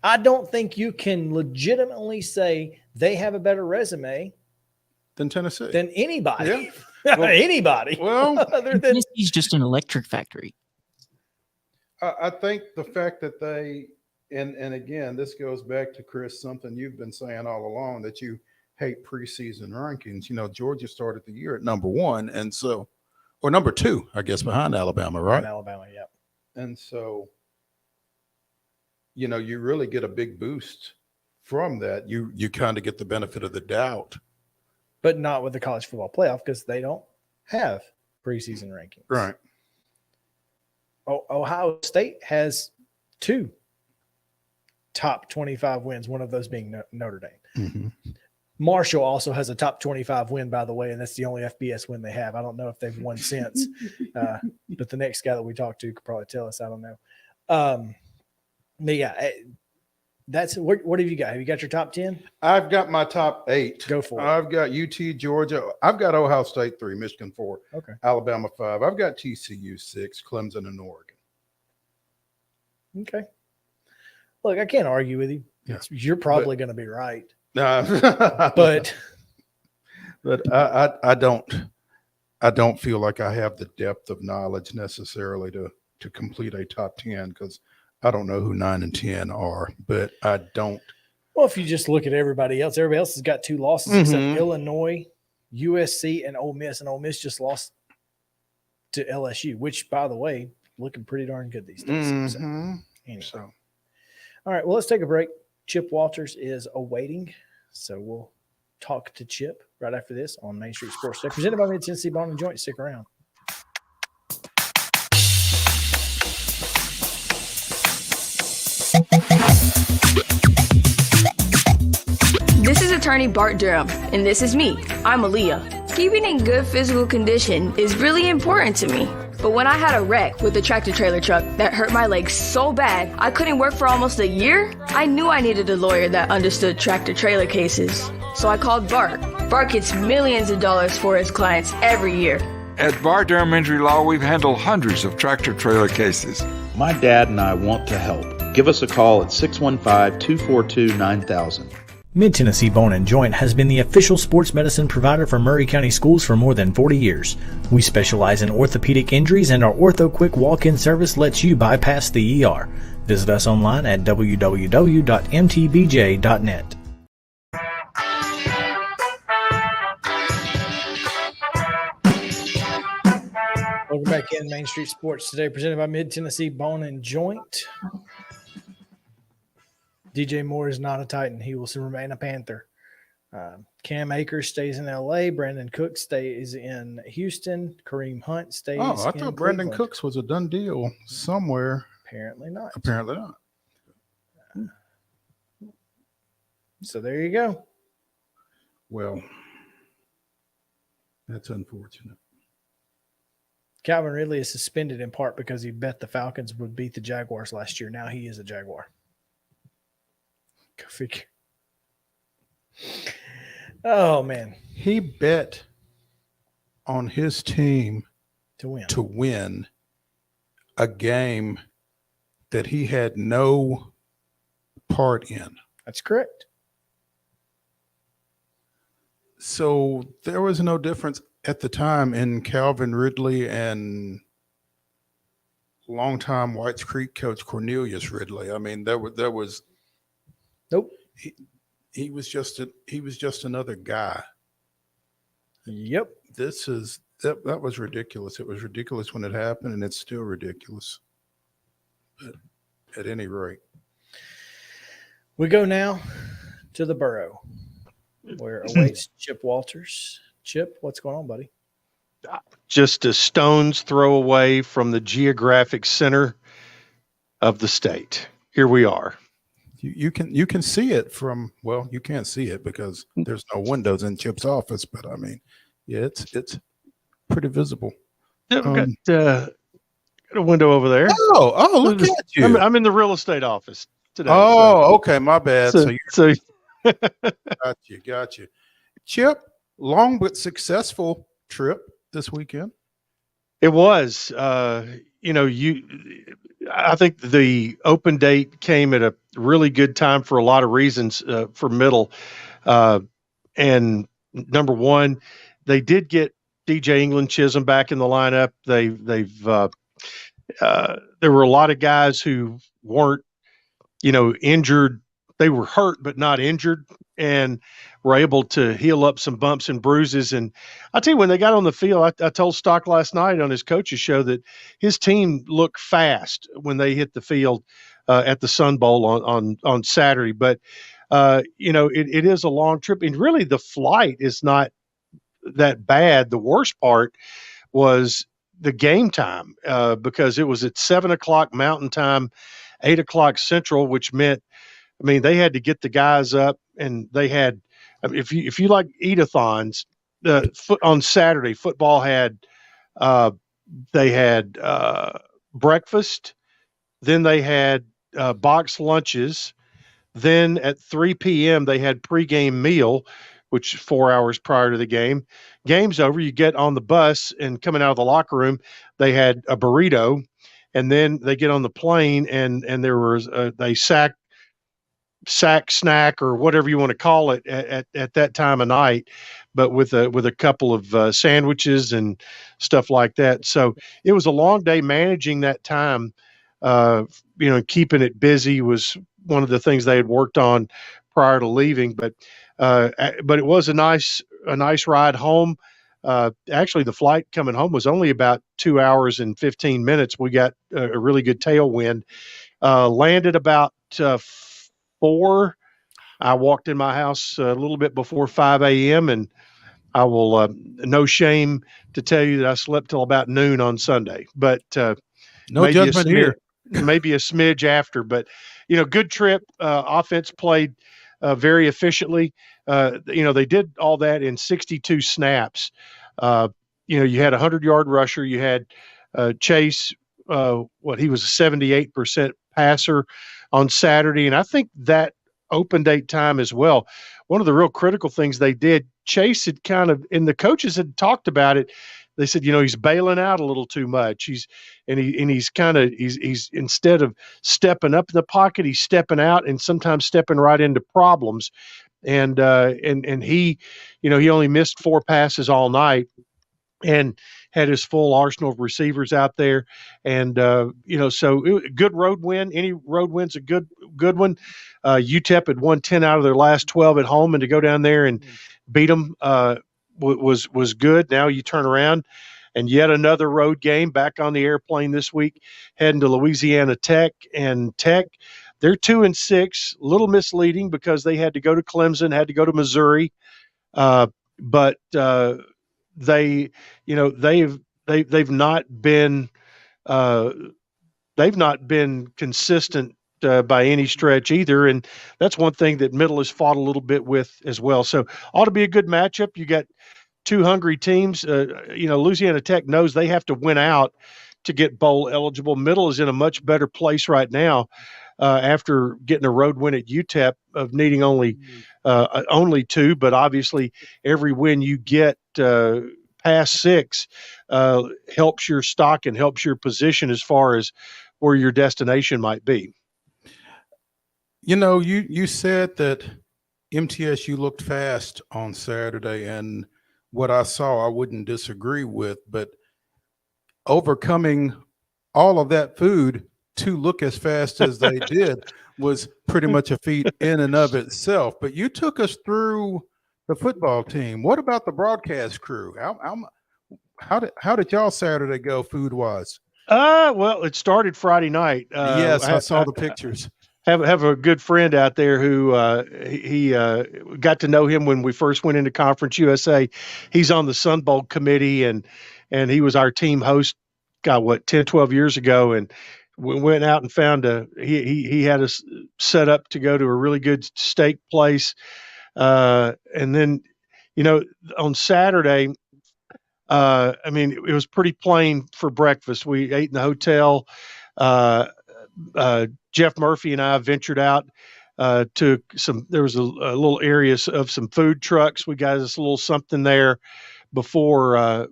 I don't think you can legitimately say they have a better resume than Tennessee, than anybody. Yeah. Well, anybody. Well, other than Tennessee's just an electric factory. I think the fact that they, and again, this goes back to Chris, something you've been saying all along, that you hate preseason rankings. You know, Georgia started the year at number 1, and so, or number 2, I guess, behind Alabama, right? Alabama, yep. And so, you know, you really get a big boost from that. You kind of get the benefit of the doubt. But not with the college football playoff because they don't have preseason rankings. Right. Ohio State has 2 top 25 wins, one of those being Notre Dame. Mm-hmm. Marshall also has a top 25 win, by the way, and that's the only FBS win they have. I don't know if they've won since, but the next guy that we talked to could probably tell us. I don't know. But yeah, that's what have you got? Have you got your top 10? I've got my top 8. Go for it. I've got UT, Georgia. I've got Ohio State 3, Michigan 4, okay, Alabama 5. I've got TCU 6, Clemson, and Oregon. Okay. Look, I can't argue with you. Yeah. You're probably going to be right. But I don't feel like I have the depth of knowledge necessarily to complete a top 10 because I don't know who 9 and 10 are, but I don't. Well, if you just look at everybody else has got 2 losses except Illinois, USC, and Ole Miss. And Ole Miss just lost to LSU, which, by the way, looking pretty darn good these days. Mm-hmm. So, all right, well, let's take a break. Chip Walters is awaiting, so we'll talk to Chip right after this on Main Street Sports Day, presented by Mid-Tennessee Bone and Joint. Stick around. This is attorney Bart Durham, and this is me. I'm Aaliyah. Keeping in good physical condition is really important to me. But when I had a wreck with a tractor-trailer truck that hurt my legs so bad I couldn't work for almost a year, I knew I needed a lawyer that understood tractor-trailer cases. So I called Bart. Bart gets millions of dollars for his clients every year. At Bart Durham Injury Law, we've handled hundreds of tractor-trailer cases. My dad and I want to help. Give us a call at 615-242-9000. Mid-Tennessee Bone and Joint has been the official sports medicine provider for Maury County Schools for more than 40 years. We specialize in orthopedic injuries, and our Ortho Quick walk-in service lets you bypass the ER. Visit us online at www.mtbj.net. Welcome back in Main Street Sports today, presented by Mid-Tennessee Bone and Joint. DJ Moore is not a Titan. He will remain a Panther. Cam Akers stays in L.A. Brandon Cooks stays in Houston. Kareem Hunt stays in I thought Brandon Cleveland. Cooks was a done deal somewhere. Apparently not. Apparently not. So there you go. Well, that's unfortunate. Calvin Ridley is suspended in part because he bet the Falcons would beat the Jaguars last year. Now he is a Jaguar. Go figure. Oh, man. He bet on his team to win a game that he had no part in. That's correct. So there was no difference at the time in Calvin Ridley and longtime Whites Creek coach Cornelius Ridley. I mean, there was nope. He was just another guy. Yep. That was ridiculous. It was ridiculous when it happened, and it's still ridiculous. But at any rate, we go now to the Burrow, where awaits Chip Walters. Chip, what's going on, buddy? Just a stone's throw away from the geographic center of the state. Here we are. You can see it from, well, you can't see it because there's no windows in Chip's office, but I mean, yeah, it's pretty visible. Yeah, we've got a window over there. Oh, look at you. I'm in the real estate office today. Oh, okay, my bad. So got you. Chip, long but successful trip this weekend. It was. I think the open date came at a really good time for a lot of reasons for Middle. And number one, they did get DJ England Chisholm back in the lineup. There were a lot of guys who weren't, injured. They were hurt, but not injured, and were able to heal up some bumps and bruises. And I'll tell you, when they got on the field, I told Stock last night on his coach's show that his team looked fast when they hit the field at the Sun Bowl on Saturday. But, it is a long trip. And really, the flight is not that bad. The worst part was the game time because it was at 7:00 Mountain Time, 8:00 Central, which meant, they had to get the guys up, and they had, if you like eat-a-thons, on Saturday, football had, they had breakfast, then they had box lunches, then at 3 p.m. they had pregame meal, which 4 hours prior to the game. Game's over, you get on the bus, and coming out of the locker room, they had a burrito, and then they get on the plane, and there was they sack snack or whatever you want to call it at that time of night, but with a couple of sandwiches and stuff like that. So it was a long day. Managing that time, keeping it busy was one of the things they had worked on prior to leaving. But it was a nice ride home. Actually, the flight coming home was only about 2 hours and 15 minutes. We got a really good tailwind. Landed about 4. I walked in my house a little bit before 5 a.m. and I will, no shame to tell you that I slept till about noon on Sunday, but no judgment here. Maybe a smidge after, but good trip. Offense played very efficiently. They did all that in 62 snaps. You had a 100-yard rusher. You had Chase. He was a 78% passer on Saturday. And I think that open date time as well, one of the real critical things they did, Chase had and the coaches had talked about it. They said, he's bailing out a little too much. He's instead of stepping up in the pocket, he's stepping out and sometimes stepping right into problems. And he only missed 4 passes all night, and had his full arsenal of receivers out there. And, so good road win. Any road win's a good one. UTEP had won 10 out of their last 12 at home, and to go down there and beat them was good. Now you turn around and yet another road game back on the airplane this week, heading to Louisiana Tech. And Tech, they're 2-6, a little misleading because they had to go to Clemson, had to go to Missouri. But they've not been consistent by any stretch either, and that's one thing that Middle has fought a little bit with as well. So ought to be a good matchup. You got 2 hungry teams. Louisiana Tech knows they have to win out to get bowl eligible. Middle is in a much better place right now after getting a road win at UTEP of needing only 2, but obviously every win you get past 6 helps your stock and helps your position as far as where your destination might be. You said that MTSU looked fast on Saturday, and what I saw I wouldn't disagree with, but overcoming all of that food to look as fast as they did was pretty much a feat in and of itself. But you took us through the football team. What about the broadcast crew? How did y'all Saturday go food wise? Well, it started Friday night. Yes, I saw the pictures. Have a good friend out there who he got to know him when we first went into Conference USA. He's on the Sun Bowl committee, and he was our team host, 10, 12 years ago. And we went out and found he had us set up to go to a really good steak place. And then, on Saturday, it was pretty plain for breakfast. We ate in the hotel. Jeff Murphy and I ventured out to there was a little area of some food trucks. We got us a little something there before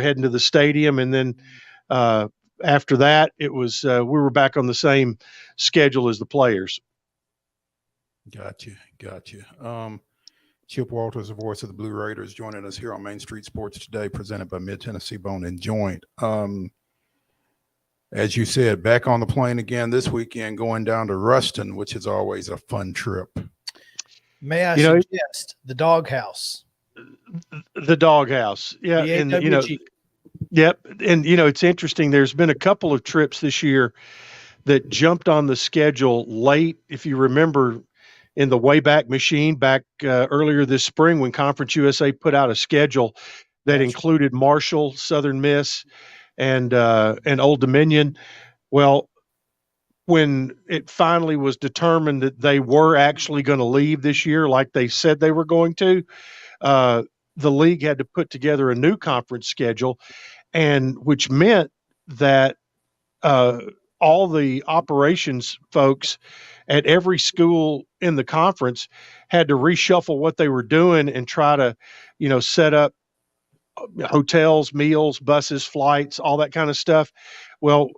heading to the stadium. And then after that, it was we were back on the same schedule as the players. Gotcha. Chip Walters, the voice of the Blue Raiders, joining us here on Main Street Sports today, presented by Mid-Tennessee Bone and Joint. As you said, back on the plane again this weekend, going down to Ruston, which is always a fun trip. May I suggest the doghouse? The doghouse, yeah, and yep, and it's interesting. There's been a couple of trips this year that jumped on the schedule late. If you remember, in the Wayback Machine back earlier this spring, when Conference USA put out a schedule that included Marshall, Southern Miss, and Old Dominion. Well, when it finally was determined that they were actually going to leave this year, like they said they were going to, the league had to put together a new conference schedule, and which meant that all the operations folks at every school in the conference had to reshuffle what they were doing and try to, set up hotels, meals, buses, flights, all that kind of stuff. Well,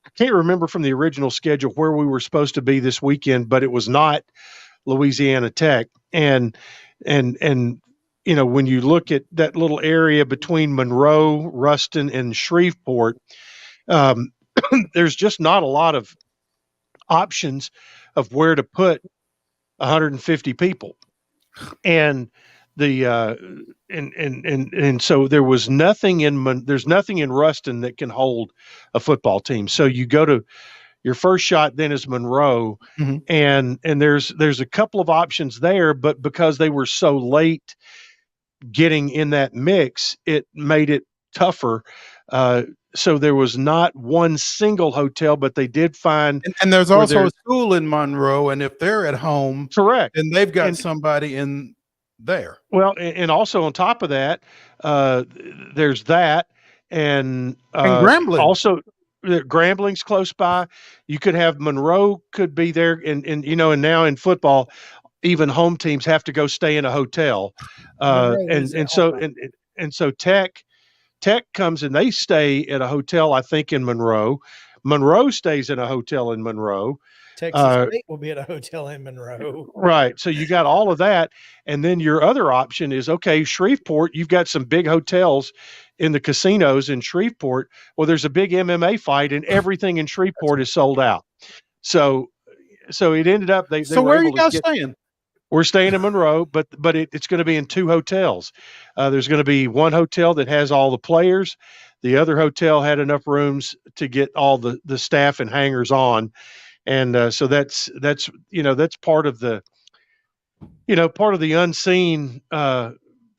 I can't remember from the original schedule where we were supposed to be this weekend, but it was not Louisiana Tech. And when you look at that little area between Monroe, Ruston, and Shreveport, there's just not a lot of options of where to put 150 people. And and so there's nothing in Ruston that can hold a football team. So you go to your first shot then is Monroe, and there's a couple of options there, but because they were so late getting in that mix, it made it tougher. So there was not one single hotel, but they did find. And there's also a school in Monroe, and if they're at home, correct, then they've got somebody in there. Well, and also on top of that, there's that, and Grambling. Also, Grambling's close by. You could have Monroe could be there, and now in football, even home teams have to go stay in a hotel, so Tech comes and they stay at a hotel, I think, in Monroe. Monroe stays in a hotel in Monroe. Texas State will be at a hotel in Monroe. Right. So you got all of that. And then your other option is, okay, Shreveport, you've got some big hotels in the casinos in Shreveport. Well, there's a big MMA fight and everything in Shreveport is sold out. So it ended up So where are you guys staying? We're staying in Monroe, but it's going to be in two hotels. There's going to be one hotel that has all the players. The other hotel had enough rooms to get all the staff and hangers on. And so that's part of the unseen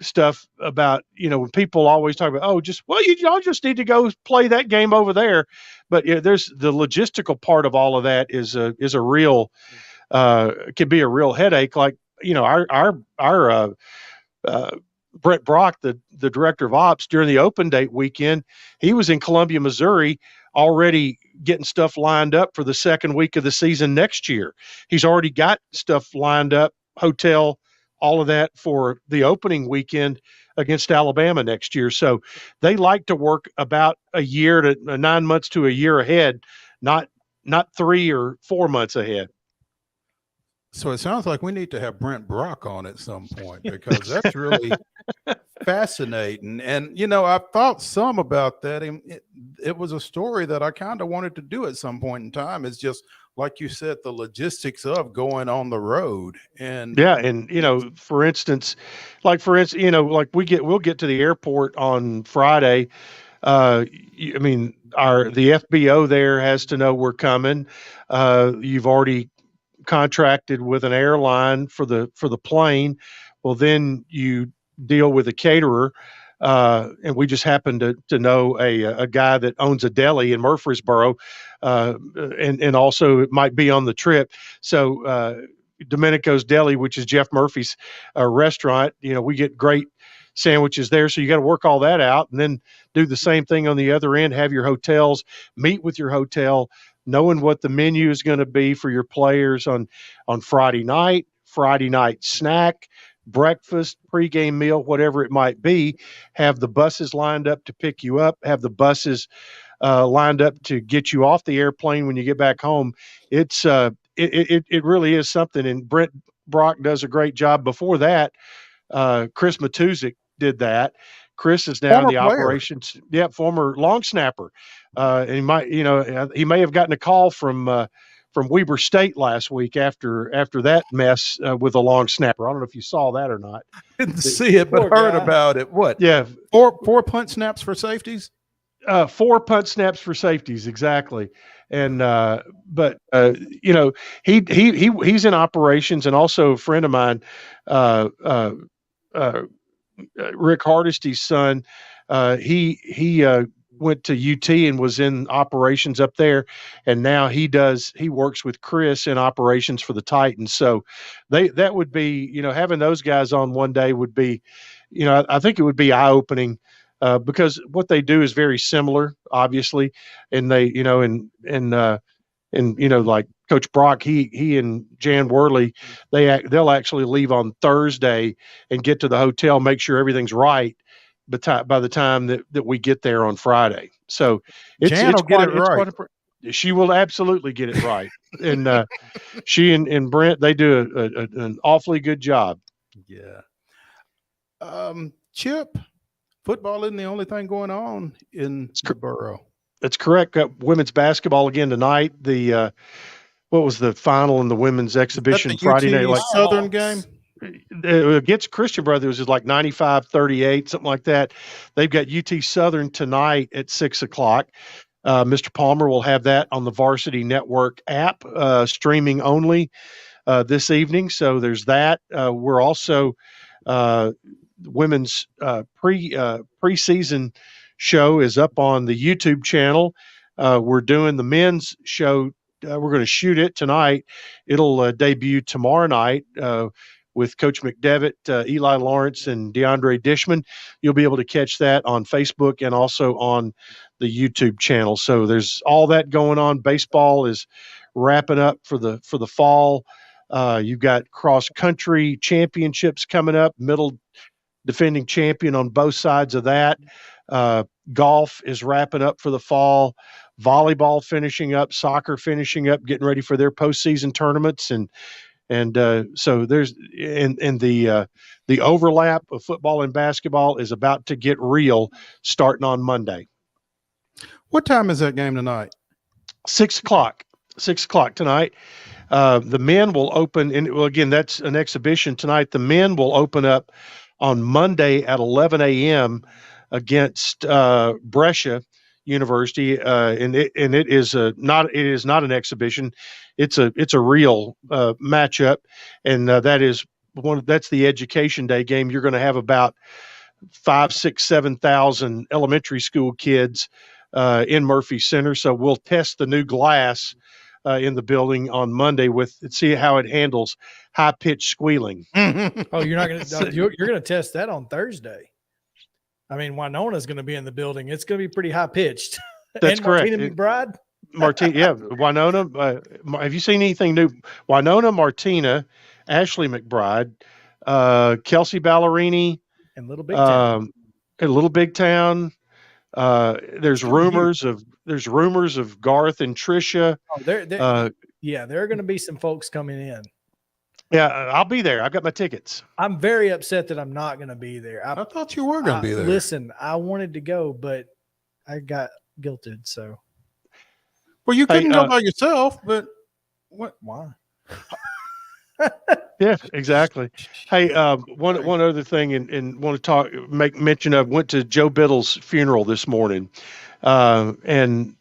stuff about, when people always talk about, y'all just need to go play that game over there. But there's the logistical part of all of that is a real, can be a real headache. Like, our Brett Brock, the director of ops, during the open date weekend, he was in Columbia, Missouri, already getting stuff lined up for the second week of the season next year. He's already got stuff lined up, hotel, all of that for the opening weekend against Alabama next year. So they like to work about a year to 9 months to a year ahead, not 3 or 4 months ahead. So it sounds like we need to have Brent Brock on at some point, because that's really fascinating. And, I've thought some about that. It was a story that I kind of wanted to do at some point in time. It's just, like you said, the logistics of going on the road. And yeah. And, for instance, like we'll get to the airport on Friday. The FBO there has to know we're coming. You've already contracted with an airline for the plane. Well, then you deal with a caterer, and we just happen to know a guy that owns a deli in Murfreesboro, and also it might be on the trip. So Domenico's Deli, which is Jeff Murphy's restaurant, we get great sandwiches there. So you got to work all that out, and then do the same thing on the other end. Have your hotels, meet with your hotel, knowing what the menu is going to be for your players on Friday night snack, breakfast, pregame meal, whatever it might be. Have the buses lined up to pick you up, have the buses lined up to get you off the airplane when you get back home. It's it really is something. And Brent Brock does a great job. Before that, Chris Matuzik did that. Chris is now in the operations. Yeah, former long snapper. And he might, he may have gotten a call from Weber State last week after that mess with a long snapper. I don't know if you saw that or not. Didn't see it, but heard about it. What? Yeah, four punt snaps for safeties. 4 punt snaps for safeties, exactly. And he's in operations, and also a friend of mine, Rick Hardesty's son. He went to UT and was in operations up there, and now he works with Chris in operations for the Titans. So that would be, having those guys on one day would be, I think it would be eye-opening. Because what they do is very similar, obviously, and they, like Coach Brock, he and Jan Worley, they'll actually leave on Thursday and get to the hotel, make sure everything's right by the time that we get there on Friday. So Jan will get it right. She will absolutely get it right, and she and Brent, they do an awfully good job. Yeah. Chip. Football isn't the only thing going on in the borough. That's correct. Got women's basketball again tonight. The what was the final in the women's exhibition Friday night? Like Southern game against Christian Brothers is like 95-38, something like that. They've got UT Southern tonight at 6:00. Mr. Palmer will have that on the Varsity Network app, streaming only this evening. So there's that. We're also women's preseason show is up on the YouTube channel. We're doing the men's show. We're going to shoot it tonight. It'll debut tomorrow night with Coach McDevitt, Eli Lawrence, and DeAndre Dishman. You'll be able to catch that on Facebook and also on the YouTube channel. So there's all that going on. Baseball is wrapping up for the fall. You've got cross country championships coming up. Middle defending champion on both sides of that. Golf is wrapping up for the fall. Volleyball finishing up. Soccer finishing up. Getting ready for their postseason tournaments, and so there's and the overlap of football and basketball is about to get real, starting on Monday. What time is that game tonight? 6:00. 6:00 tonight. The men will open, and well, again, that's an exhibition tonight. The men will open up on Monday at 11 a.m. against Brescia University, and it is not an exhibition. It's a real matchup, and that's the Education Day game. You're going to have about 5,000, 6,000, 7,000 elementary school kids in Murphy Center. So we'll test the new glass in the building on Monday see how it handles high pitched squealing. Oh, you're not going to, you're going to test that on Thursday. I mean, Winona's going to be in the building. It's going to be pretty high pitched. That's correct. Martina McBride. Yeah. Winona. Have you seen anything new? Winona, Martina, Ashley McBride, Kelsey Ballerini, and Little Big Town. There's rumors of Garth and Trisha. Oh, there are going to be some folks coming in. Yeah, I'll be there. I've got my tickets. I'm very upset that I'm not going to be there. I thought you were going to be there. Listen, I wanted to go, but I got guilted. So, well, you couldn't go by yourself, but what? Why? Yeah, exactly. Hey, one other thing, and want to make mention of. Went to Joe Biddle's funeral this morning, and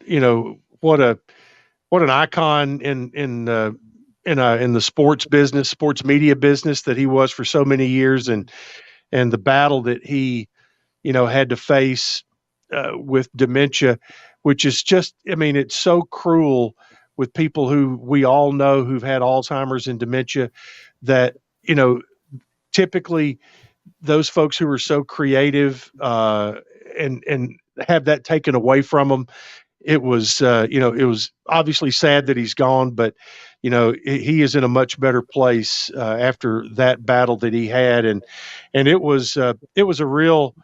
what an icon in the sports business, sports media business that he was for so many years, and the battle that he had to face with dementia, which is just, it's so cruel with people who we all know who've had Alzheimer's and dementia, that typically those folks who are so creative and have that taken away from them. It was obviously sad that he's gone, but he is in a much better place after that battle that he had, and it was a real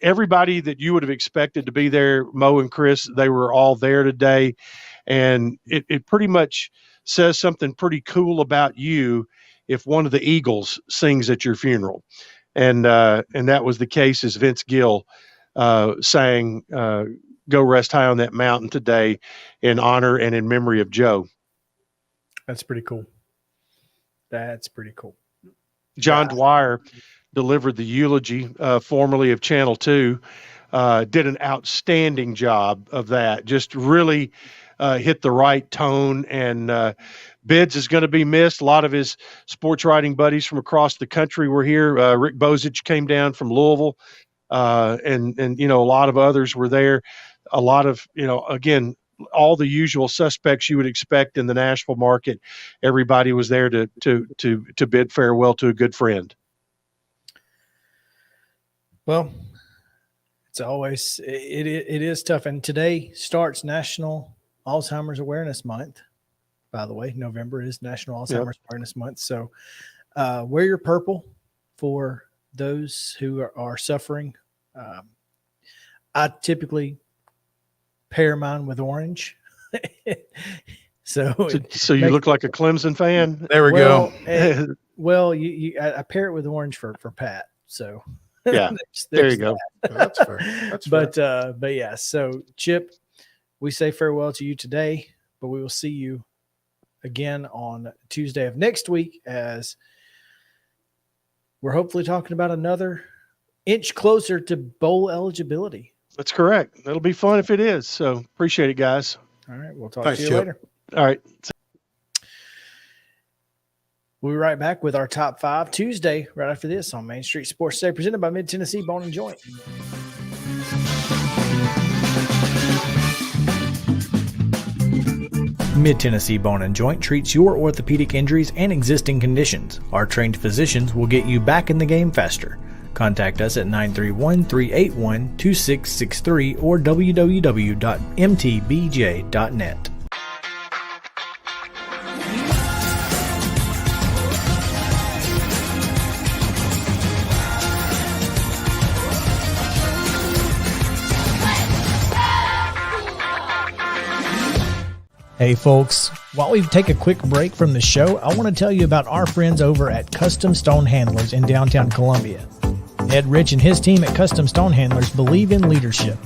everybody that you would have expected to be there, Mo and Chris, they were all there today. And it pretty much says something pretty cool about you if one of the Eagles sings at your funeral. And that was the case as Vince Gill sang Go Rest High on That Mountain today in honor and in memory of Joe. That's pretty cool. That's pretty cool. John Dwyer delivered the eulogy, formerly of Channel 2, did an outstanding job of that. Just really hit the right tone, and Bids is going to be missed. A lot of his sports writing buddies from across the country were here. Rick Bozich came down from Louisville, and a lot of others were there. A lot of, again, all the usual suspects you would expect in the Nashville market. Everybody was there to bid farewell to a good friend. Well, it's always it is tough, and today starts National Alzheimer's Awareness Month. By the way, November is National Alzheimer's Awareness Month, so wear your purple for those who are suffering. I typically pair mine with orange. so you look like a Clemson fan. There we go. I pair it with orange for Pat. So yeah, there you go. That's fair. That's fair. But yeah. So Chip, we say farewell to you today, but we will see you again on Tuesday of next week as we're hopefully talking about another inch closer to bowl eligibility. That's correct. That'll be fun if it is. So appreciate it, guys. All right. We'll talk Thanks, to you Chip. later. All right. We'll be right back with our Top 5 Tuesday right after this on Main Street Sports Today, presented by Mid-Tennessee Bone & Joint. Mid-Tennessee Bone & Joint treats your orthopedic injuries and existing conditions. Our trained physicians will get you back in the game faster. Contact us at 931-381-2663 or www.mtbj.net. Hey folks, while we take a quick break from the show, I want to tell you about our friends over at Custom Stone Handlers in downtown Columbia. Ed Rich and his team at Custom Stone Handlers believe in leadership.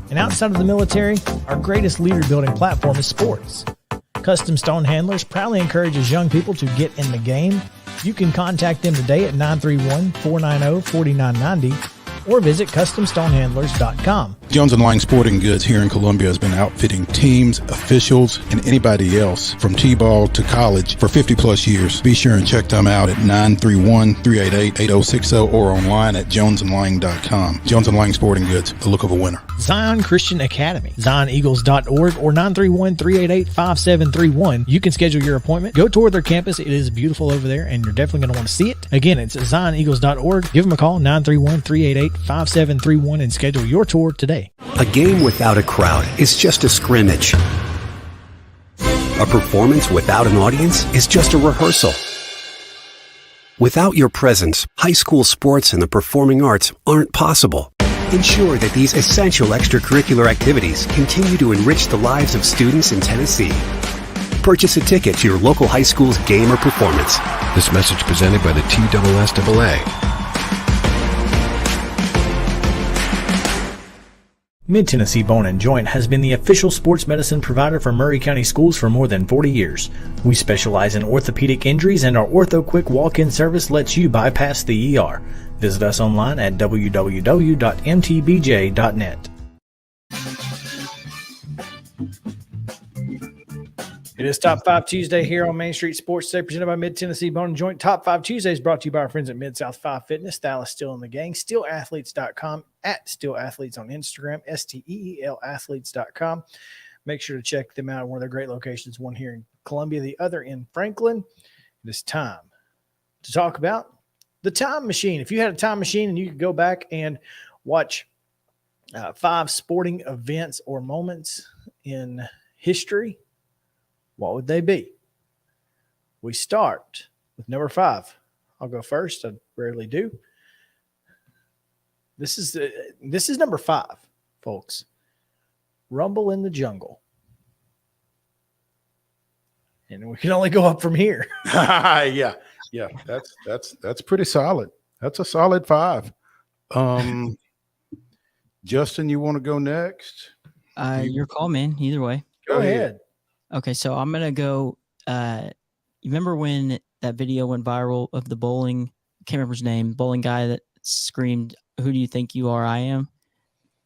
And outside of the military, our greatest leader building platform is sports. Custom Stone Handlers proudly encourages young people to get in the game. You can contact them today at 931-490-4990 or visit CustomStonehandlers.com. Jones & Lang Sporting Goods here in Columbia has been outfitting teams, officials, and anybody else from T-ball to college for 50-plus years. Be sure and check them out at 931-388-8060 or online at jonesandlang.com. Jones & Lang Sporting Goods, the look of a winner. Zion Christian Academy, ZionEagles.org or 931-388-5731. You can schedule your appointment. Go tour their campus. It is beautiful over there, and you're definitely going to want to see it. Again, it's ZionEagles.org. Give them a call, 931-388-5731, and schedule your tour today. A game without a crowd is just a scrimmage. A performance without an audience is just a rehearsal. Without your presence, high school sports and the performing arts aren't possible. Ensure that these essential extracurricular activities continue to enrich the lives of students in Tennessee. Purchase a ticket to your local high school's game or performance. This message presented by the TSSAA. Mid-Tennessee Bone & Joint has been the official sports medicine provider for Murray County Schools for more than 40 years. We specialize in orthopedic injuries, and our Ortho Quick walk-in service lets you bypass the ER. Visit us online at www.mtbj.net. It is Top 5 Tuesday here on Main Street Sports Today, presented by Mid-Tennessee Bone & Joint. Top 5 Tuesday is brought to you by our friends at Mid-South 5 Fitness. Style is still in the gang. SteelAthletes.com, at SteelAthletes on Instagram, STEEL Athletes.com. Make sure to check them out at one of their great locations, one here in Columbia, the other in Franklin. It is time to talk about the time machine. If you had a time machine and you could go back and watch 5 sporting events or moments in history, what would they be? We start with number 5. I'll go first. I rarely do. This is number 5, folks. Rumble in the Jungle. And we can only go up from here. Yeah. That's pretty solid. That's a solid 5. Justin, you want to go next? Your call, man. Either way. Go ahead. Okay, so I'm gonna go. You remember when that video went viral of the bowling? Can't remember his name. Bowling guy that screamed, "Who do you think you are? I am."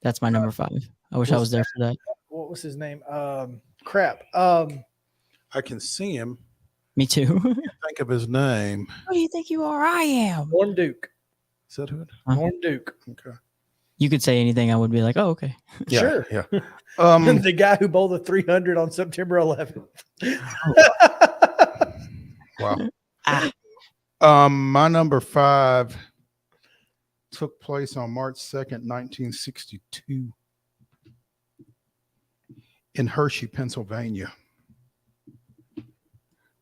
That's my number 5. I wish I was there for that. What was his name? Crap. I can see him. Me too. Think of his name. Who do you think you are? I am. Warren Duke. Is that who? Warren Duke. Okay. You could say anything. I would be like, oh, okay. Yeah, Sure. Yeah. The guy who bowled the 300 on September 11th. Wow. My number 5 took place on March 2nd, 1962 in Hershey, Pennsylvania,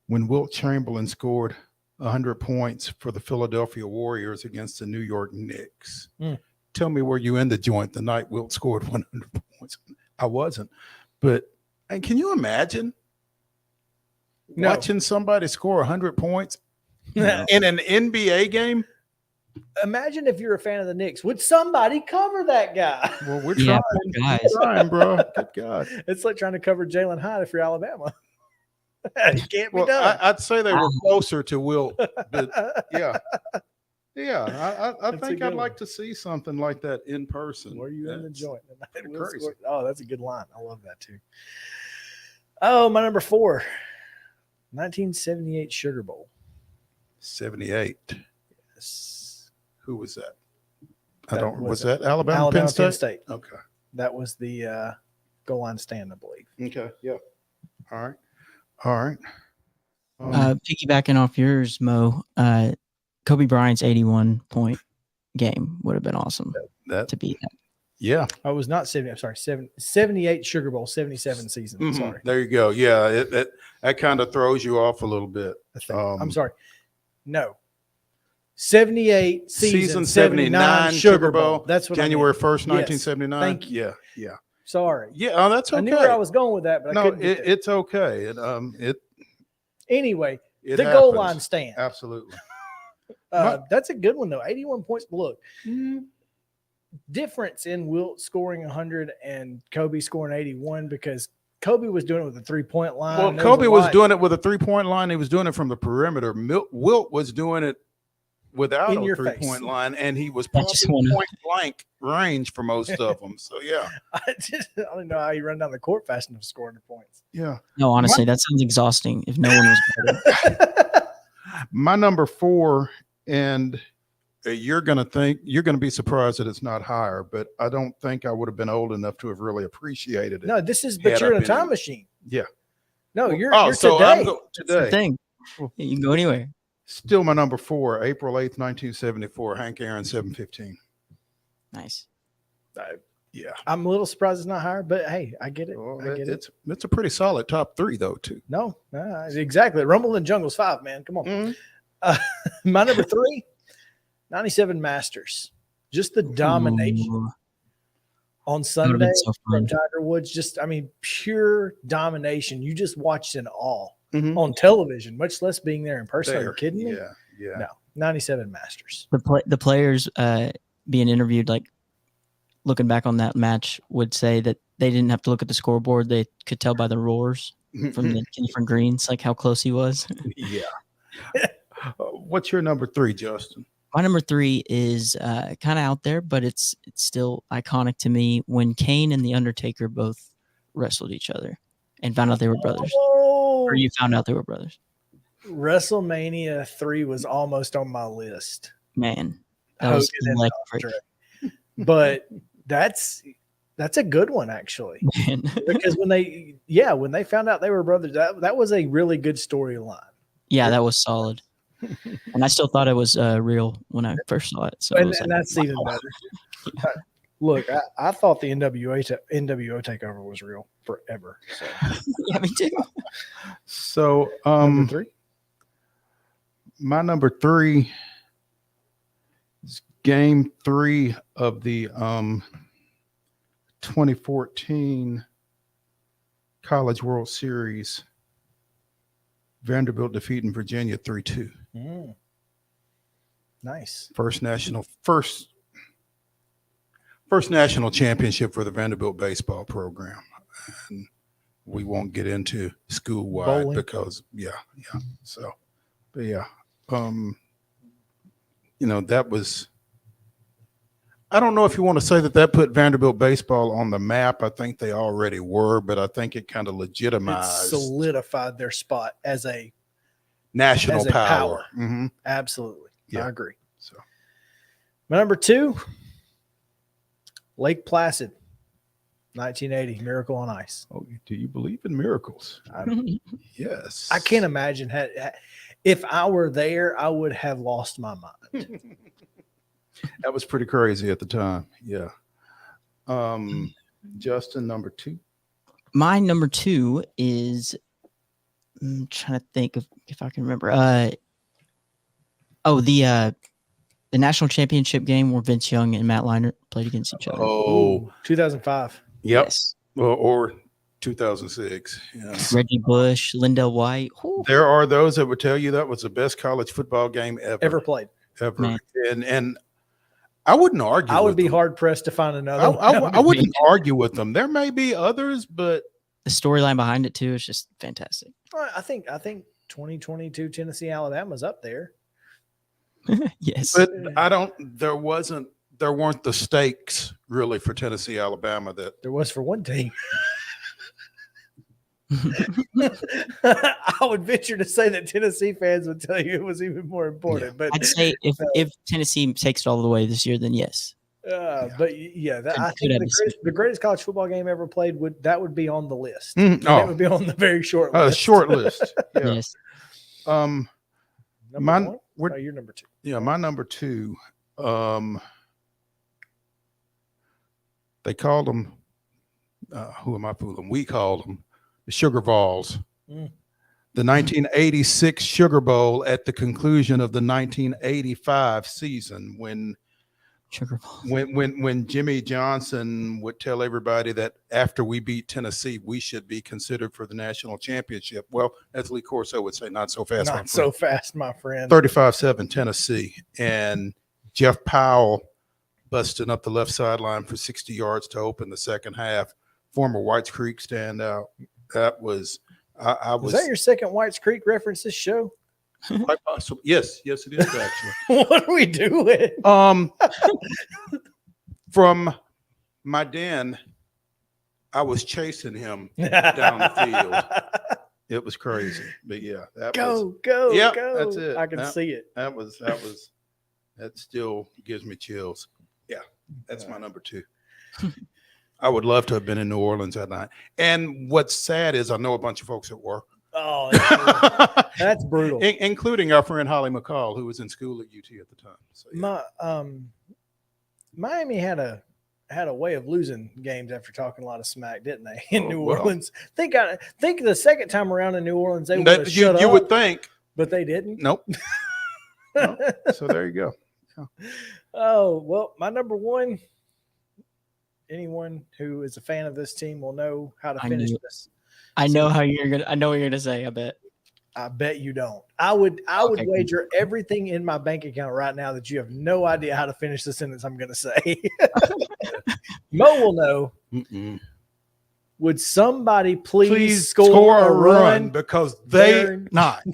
when Wilt Chamberlain scored 100 points for the Philadelphia Warriors against the New York Knicks. Tell me, were you in the joint the night Wilt scored 100 points? I wasn't. But and can you imagine watching somebody score 100 points in an NBA game? Imagine if you're a fan of the Knicks. Would somebody cover that guy? Well, we're trying, bro. Good God. It's like trying to cover Jalen Hyde if you're Alabama. It can't be done. I'd say they were closer to Wilt, but yeah. Yeah, I think I'd like to see something like that in person. Were you in the joint? Crazy. Oh, that's a good line. I love that too. Oh, my number 4, 1978 Sugar Bowl. 78. Yes. Who was that? Was that Alabama, Penn State? Okay. That was the goal line stand, I believe. Okay. Yeah. All right. Piggybacking off yours, Mo, Kobe Bryant's 81-point game would have been awesome to beat that. Yeah. I was not 70. I'm sorry. 78 Sugar Bowl, 77 season. Mm-hmm. Sorry. There you go. Yeah. That kind of throws you off a little bit. I'm sorry. No. 78 season 79 Sugar Bowl. That's what January 1st, 1979. Thank you. Yeah. Sorry. Yeah. Oh, that's okay. I knew where I was going with that, but I couldn't. It's okay. Anyway, it the happens. goal line stand. Absolutely. That's a good one though. 81 points. Look, difference in Wilt scoring 100 and Kobe scoring 81 because Kobe was doing it with a 3-point line. Well, Kobe was doing it with a 3-point line. He was doing it from the perimeter. Wilt was doing it without a 3-point line, and he was probably point blank range for most of them. So yeah, I don't know how you run down the court fast enough to score 100 points. Yeah. No, honestly, that sounds exhausting. If no one was better. My number 4, and you're going to be surprised that it's not higher, but I don't think I would have been old enough to have really appreciated it. No, but you're in a time machine. Yeah. No, you're so today. I'm today. That's the thing. You can go anywhere. Still my number 4, April 8th, 1974, Hank Aaron, 7:15. Nice. Yeah. I'm a little surprised it's not higher, but hey, I get it. Well, I get it. It's a pretty solid top 3 though, too. No, exactly. Rumble in Jungle's 5, man. Come on. Mm-hmm. My number 3, 97 Masters. Just the domination on Sunday from Tiger Woods. Pure domination. You just watched in awe on television, much less being there in person. Are you kidding me? Yeah. No, 97 Masters. The players being interviewed, like looking back on that match, would say that they didn't have to look at the scoreboard. They could tell by the roars from the different greens, like how close he was. Yeah. What's your number 3, Justin? My number 3 is kind of out there, but it's still iconic to me when Kane and The Undertaker both wrestled each other and found out they were brothers. Or you found out they were brothers. WrestleMania 3 was almost on my list. Man, that was electric. But that's a good one, actually. Man. Because when they found out they were brothers, that was a really good storyline. Yeah, that was solid. And I still thought it was real when I first saw it. So that's even better. Look, I thought the NWO takeover was real forever. So. Yeah, me too. So number 3? My number 3 It's game 3 of the 2014 College World Series. Vanderbilt defeating Virginia 3-2. Nice. First national championship for the Vanderbilt baseball program. And we won't get into school-wide Bowling. because So, but yeah, that was, I don't know if you want to say that put Vanderbilt baseball on the map. I think they already were, but I think it kind of legitimized, solidified their spot as a national power. Absolutely. Yeah. I agree. So my number 2, Lake Placid, 1980, Miracle on Ice. Oh, do you believe in miracles? Yes. I can't imagine if I were there, I would have lost my mind. That was pretty crazy at the time. Yeah. Justin, number 2. My number 2 is, I'm trying to think if I can remember. The national championship game where Vince Young and Matt Leinart played against each other. Oh, 2005. Yep. Yes. Or 2006. Yeah. Reggie Bush, Lindell White. Ooh. There are those that would tell you that was the best college football game Ever played. Ever. Man. And I wouldn't argue. I would with be them. hard pressed to find another. I wouldn't argue with them. There may be others, but The storyline behind it too is just fantastic. I think 2022 Tennessee Alabama's up there. Yes. but there weren't the stakes really for Tennessee Alabama that There was for one team. I would venture to say that Tennessee fans would tell you it was even more important. But I'd say if Tennessee takes it all the way this year, then yes. But I think the greatest college football game ever played would be on the list. That would be on the very short list. Short list. Yeah. Yes. Number one? Oh, you're number 2. Yeah, my number 2. They called them. Who am I fooling? We called them the Sugar Vols. The 1986 Sugar Bowl at the conclusion of the 1985 season when Jimmy Johnson would tell everybody that after we beat Tennessee, we should be considered for the national championship. Well, as Lee Corso would say, not so fast, Not so fast, my friend. 35-7 Tennessee. And Jeff Powell busting up the left sideline for 60 yards to open the second half. Former Whites Creek standout. That was Was that your second Whites Creek reference this show? Quite possible. Yes, it is actually. What are we doing? From my den, I was chasing him down the field. It was crazy, but yeah, go. That's it. I can see it. That still gives me chills. Yeah, that's my number 2. I would love to have been in New Orleans that night. And what's sad is I know a bunch of folks that were. Oh, that's brutal. Including our friend Holly McCall, who was in school at UT at the time. So, yeah. Miami had a way of losing games after talking a lot of smack, didn't they? In New Orleans, think the second time around in New Orleans they would have shut up. You would think, but they didn't. Nope. No. So there you go. Yeah. Oh well, my number 1. Anyone who is a fan of this team will know how to finish this. I know what you're gonna say. I bet. I bet you don't. I would wager everything in my bank account right now that you have no idea how to finish the sentence I'm going to say. Mo will know. Would somebody please score a run because they're not.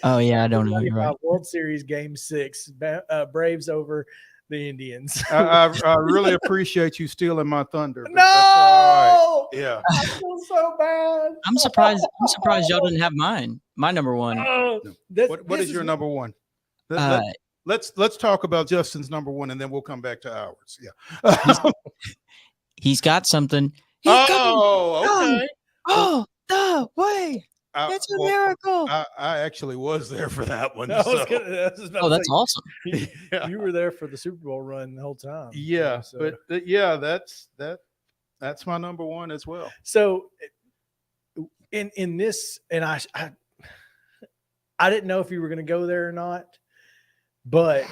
Oh yeah, I don't know. You're right. World Series Game 6, Braves over the Indians. I really appreciate you stealing my thunder. No, that's all right. Yeah, I feel so bad. I'm surprised y'all didn't have mine. My number 1. Oh, what is your number 1? Let's talk about Justin's number 1, and then we'll come back to ours. Yeah, he's got something. Okay. Oh, the way. It's a miracle. I actually was there for that one. That's awesome. You were there for the Super Bowl run the whole time. Yeah, that's my number 1 as well. So in this, and I didn't know if you were going to go there or not, But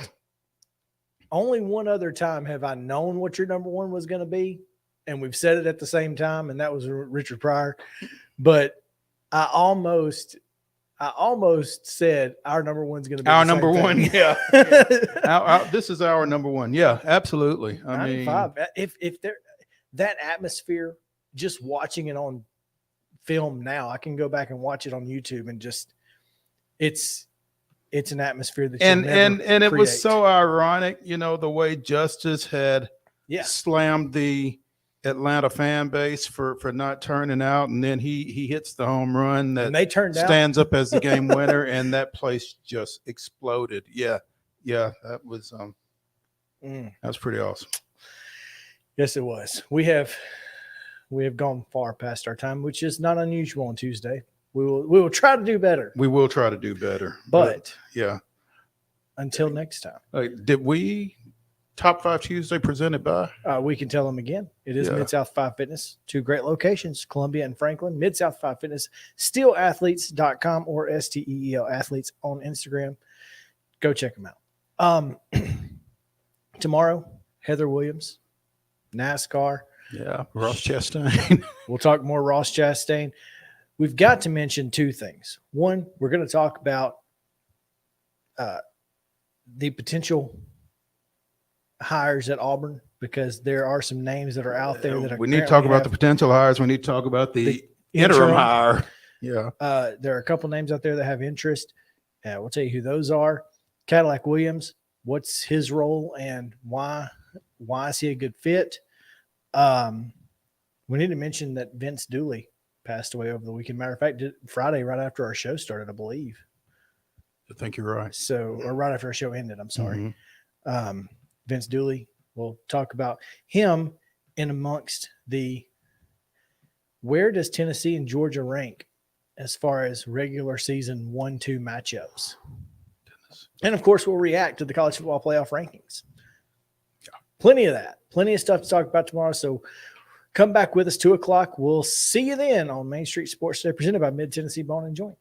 only one other time have I known what your number one was going to be, and we've said it at the same time, and that was Richard Pryor. But I almost said our number one's going to be our the same number thing. one. Yeah. This is our number one. Yeah, absolutely. I mean, 95. If there that atmosphere, just watching it on film now, I can go back and watch it on YouTube and just it's an atmosphere that and it was so ironic, you know, the way Justice had slammed the Atlanta fan base for not turning out, and then he hits the home run that they turned stands up as the game winner, and that place just exploded. Yeah, that was pretty awesome. Yes, it was. We have gone far past our time, which is not unusual on Tuesday. We will try to do better. We will try to do better. But yeah, until next time. Did we Top 5 Tuesday presented by? We can tell them again. It is Mid-South 5 Fitness. 2 great locations, Columbia and Franklin. Mid-South 5 Fitness, steelathletes.com or STEEL Athletes on Instagram. Go check them out. Tomorrow, Heather Williams, NASCAR. Yeah, Ross Chastain. We'll talk more Ross Chastain. We've got to mention 2 things. One, we're going to talk about the potential hires at Auburn, because there are some names that are out there that are. We need to talk about the potential hires. We need to talk about the interim hire. Yeah. There are a couple names out there that have interest. We'll tell you who those are. Cadillac Williams, what's his role and why is he a good fit? We need to mention that Vince Dooley passed away over the weekend. Matter of fact, Friday, right after our show started, I believe. I think you're right. So, or right after our show ended, I'm sorry. Vince Dooley, we'll talk about him in amongst where does Tennessee and Georgia rank as far as regular season 1-2 matchups? And of course, we'll react to the college football playoff rankings. Plenty of that. Plenty of stuff to talk about tomorrow. So come back with us 2:00. We'll see you then on Main Street Sports Today, presented by Mid Tennessee Bone and Joint.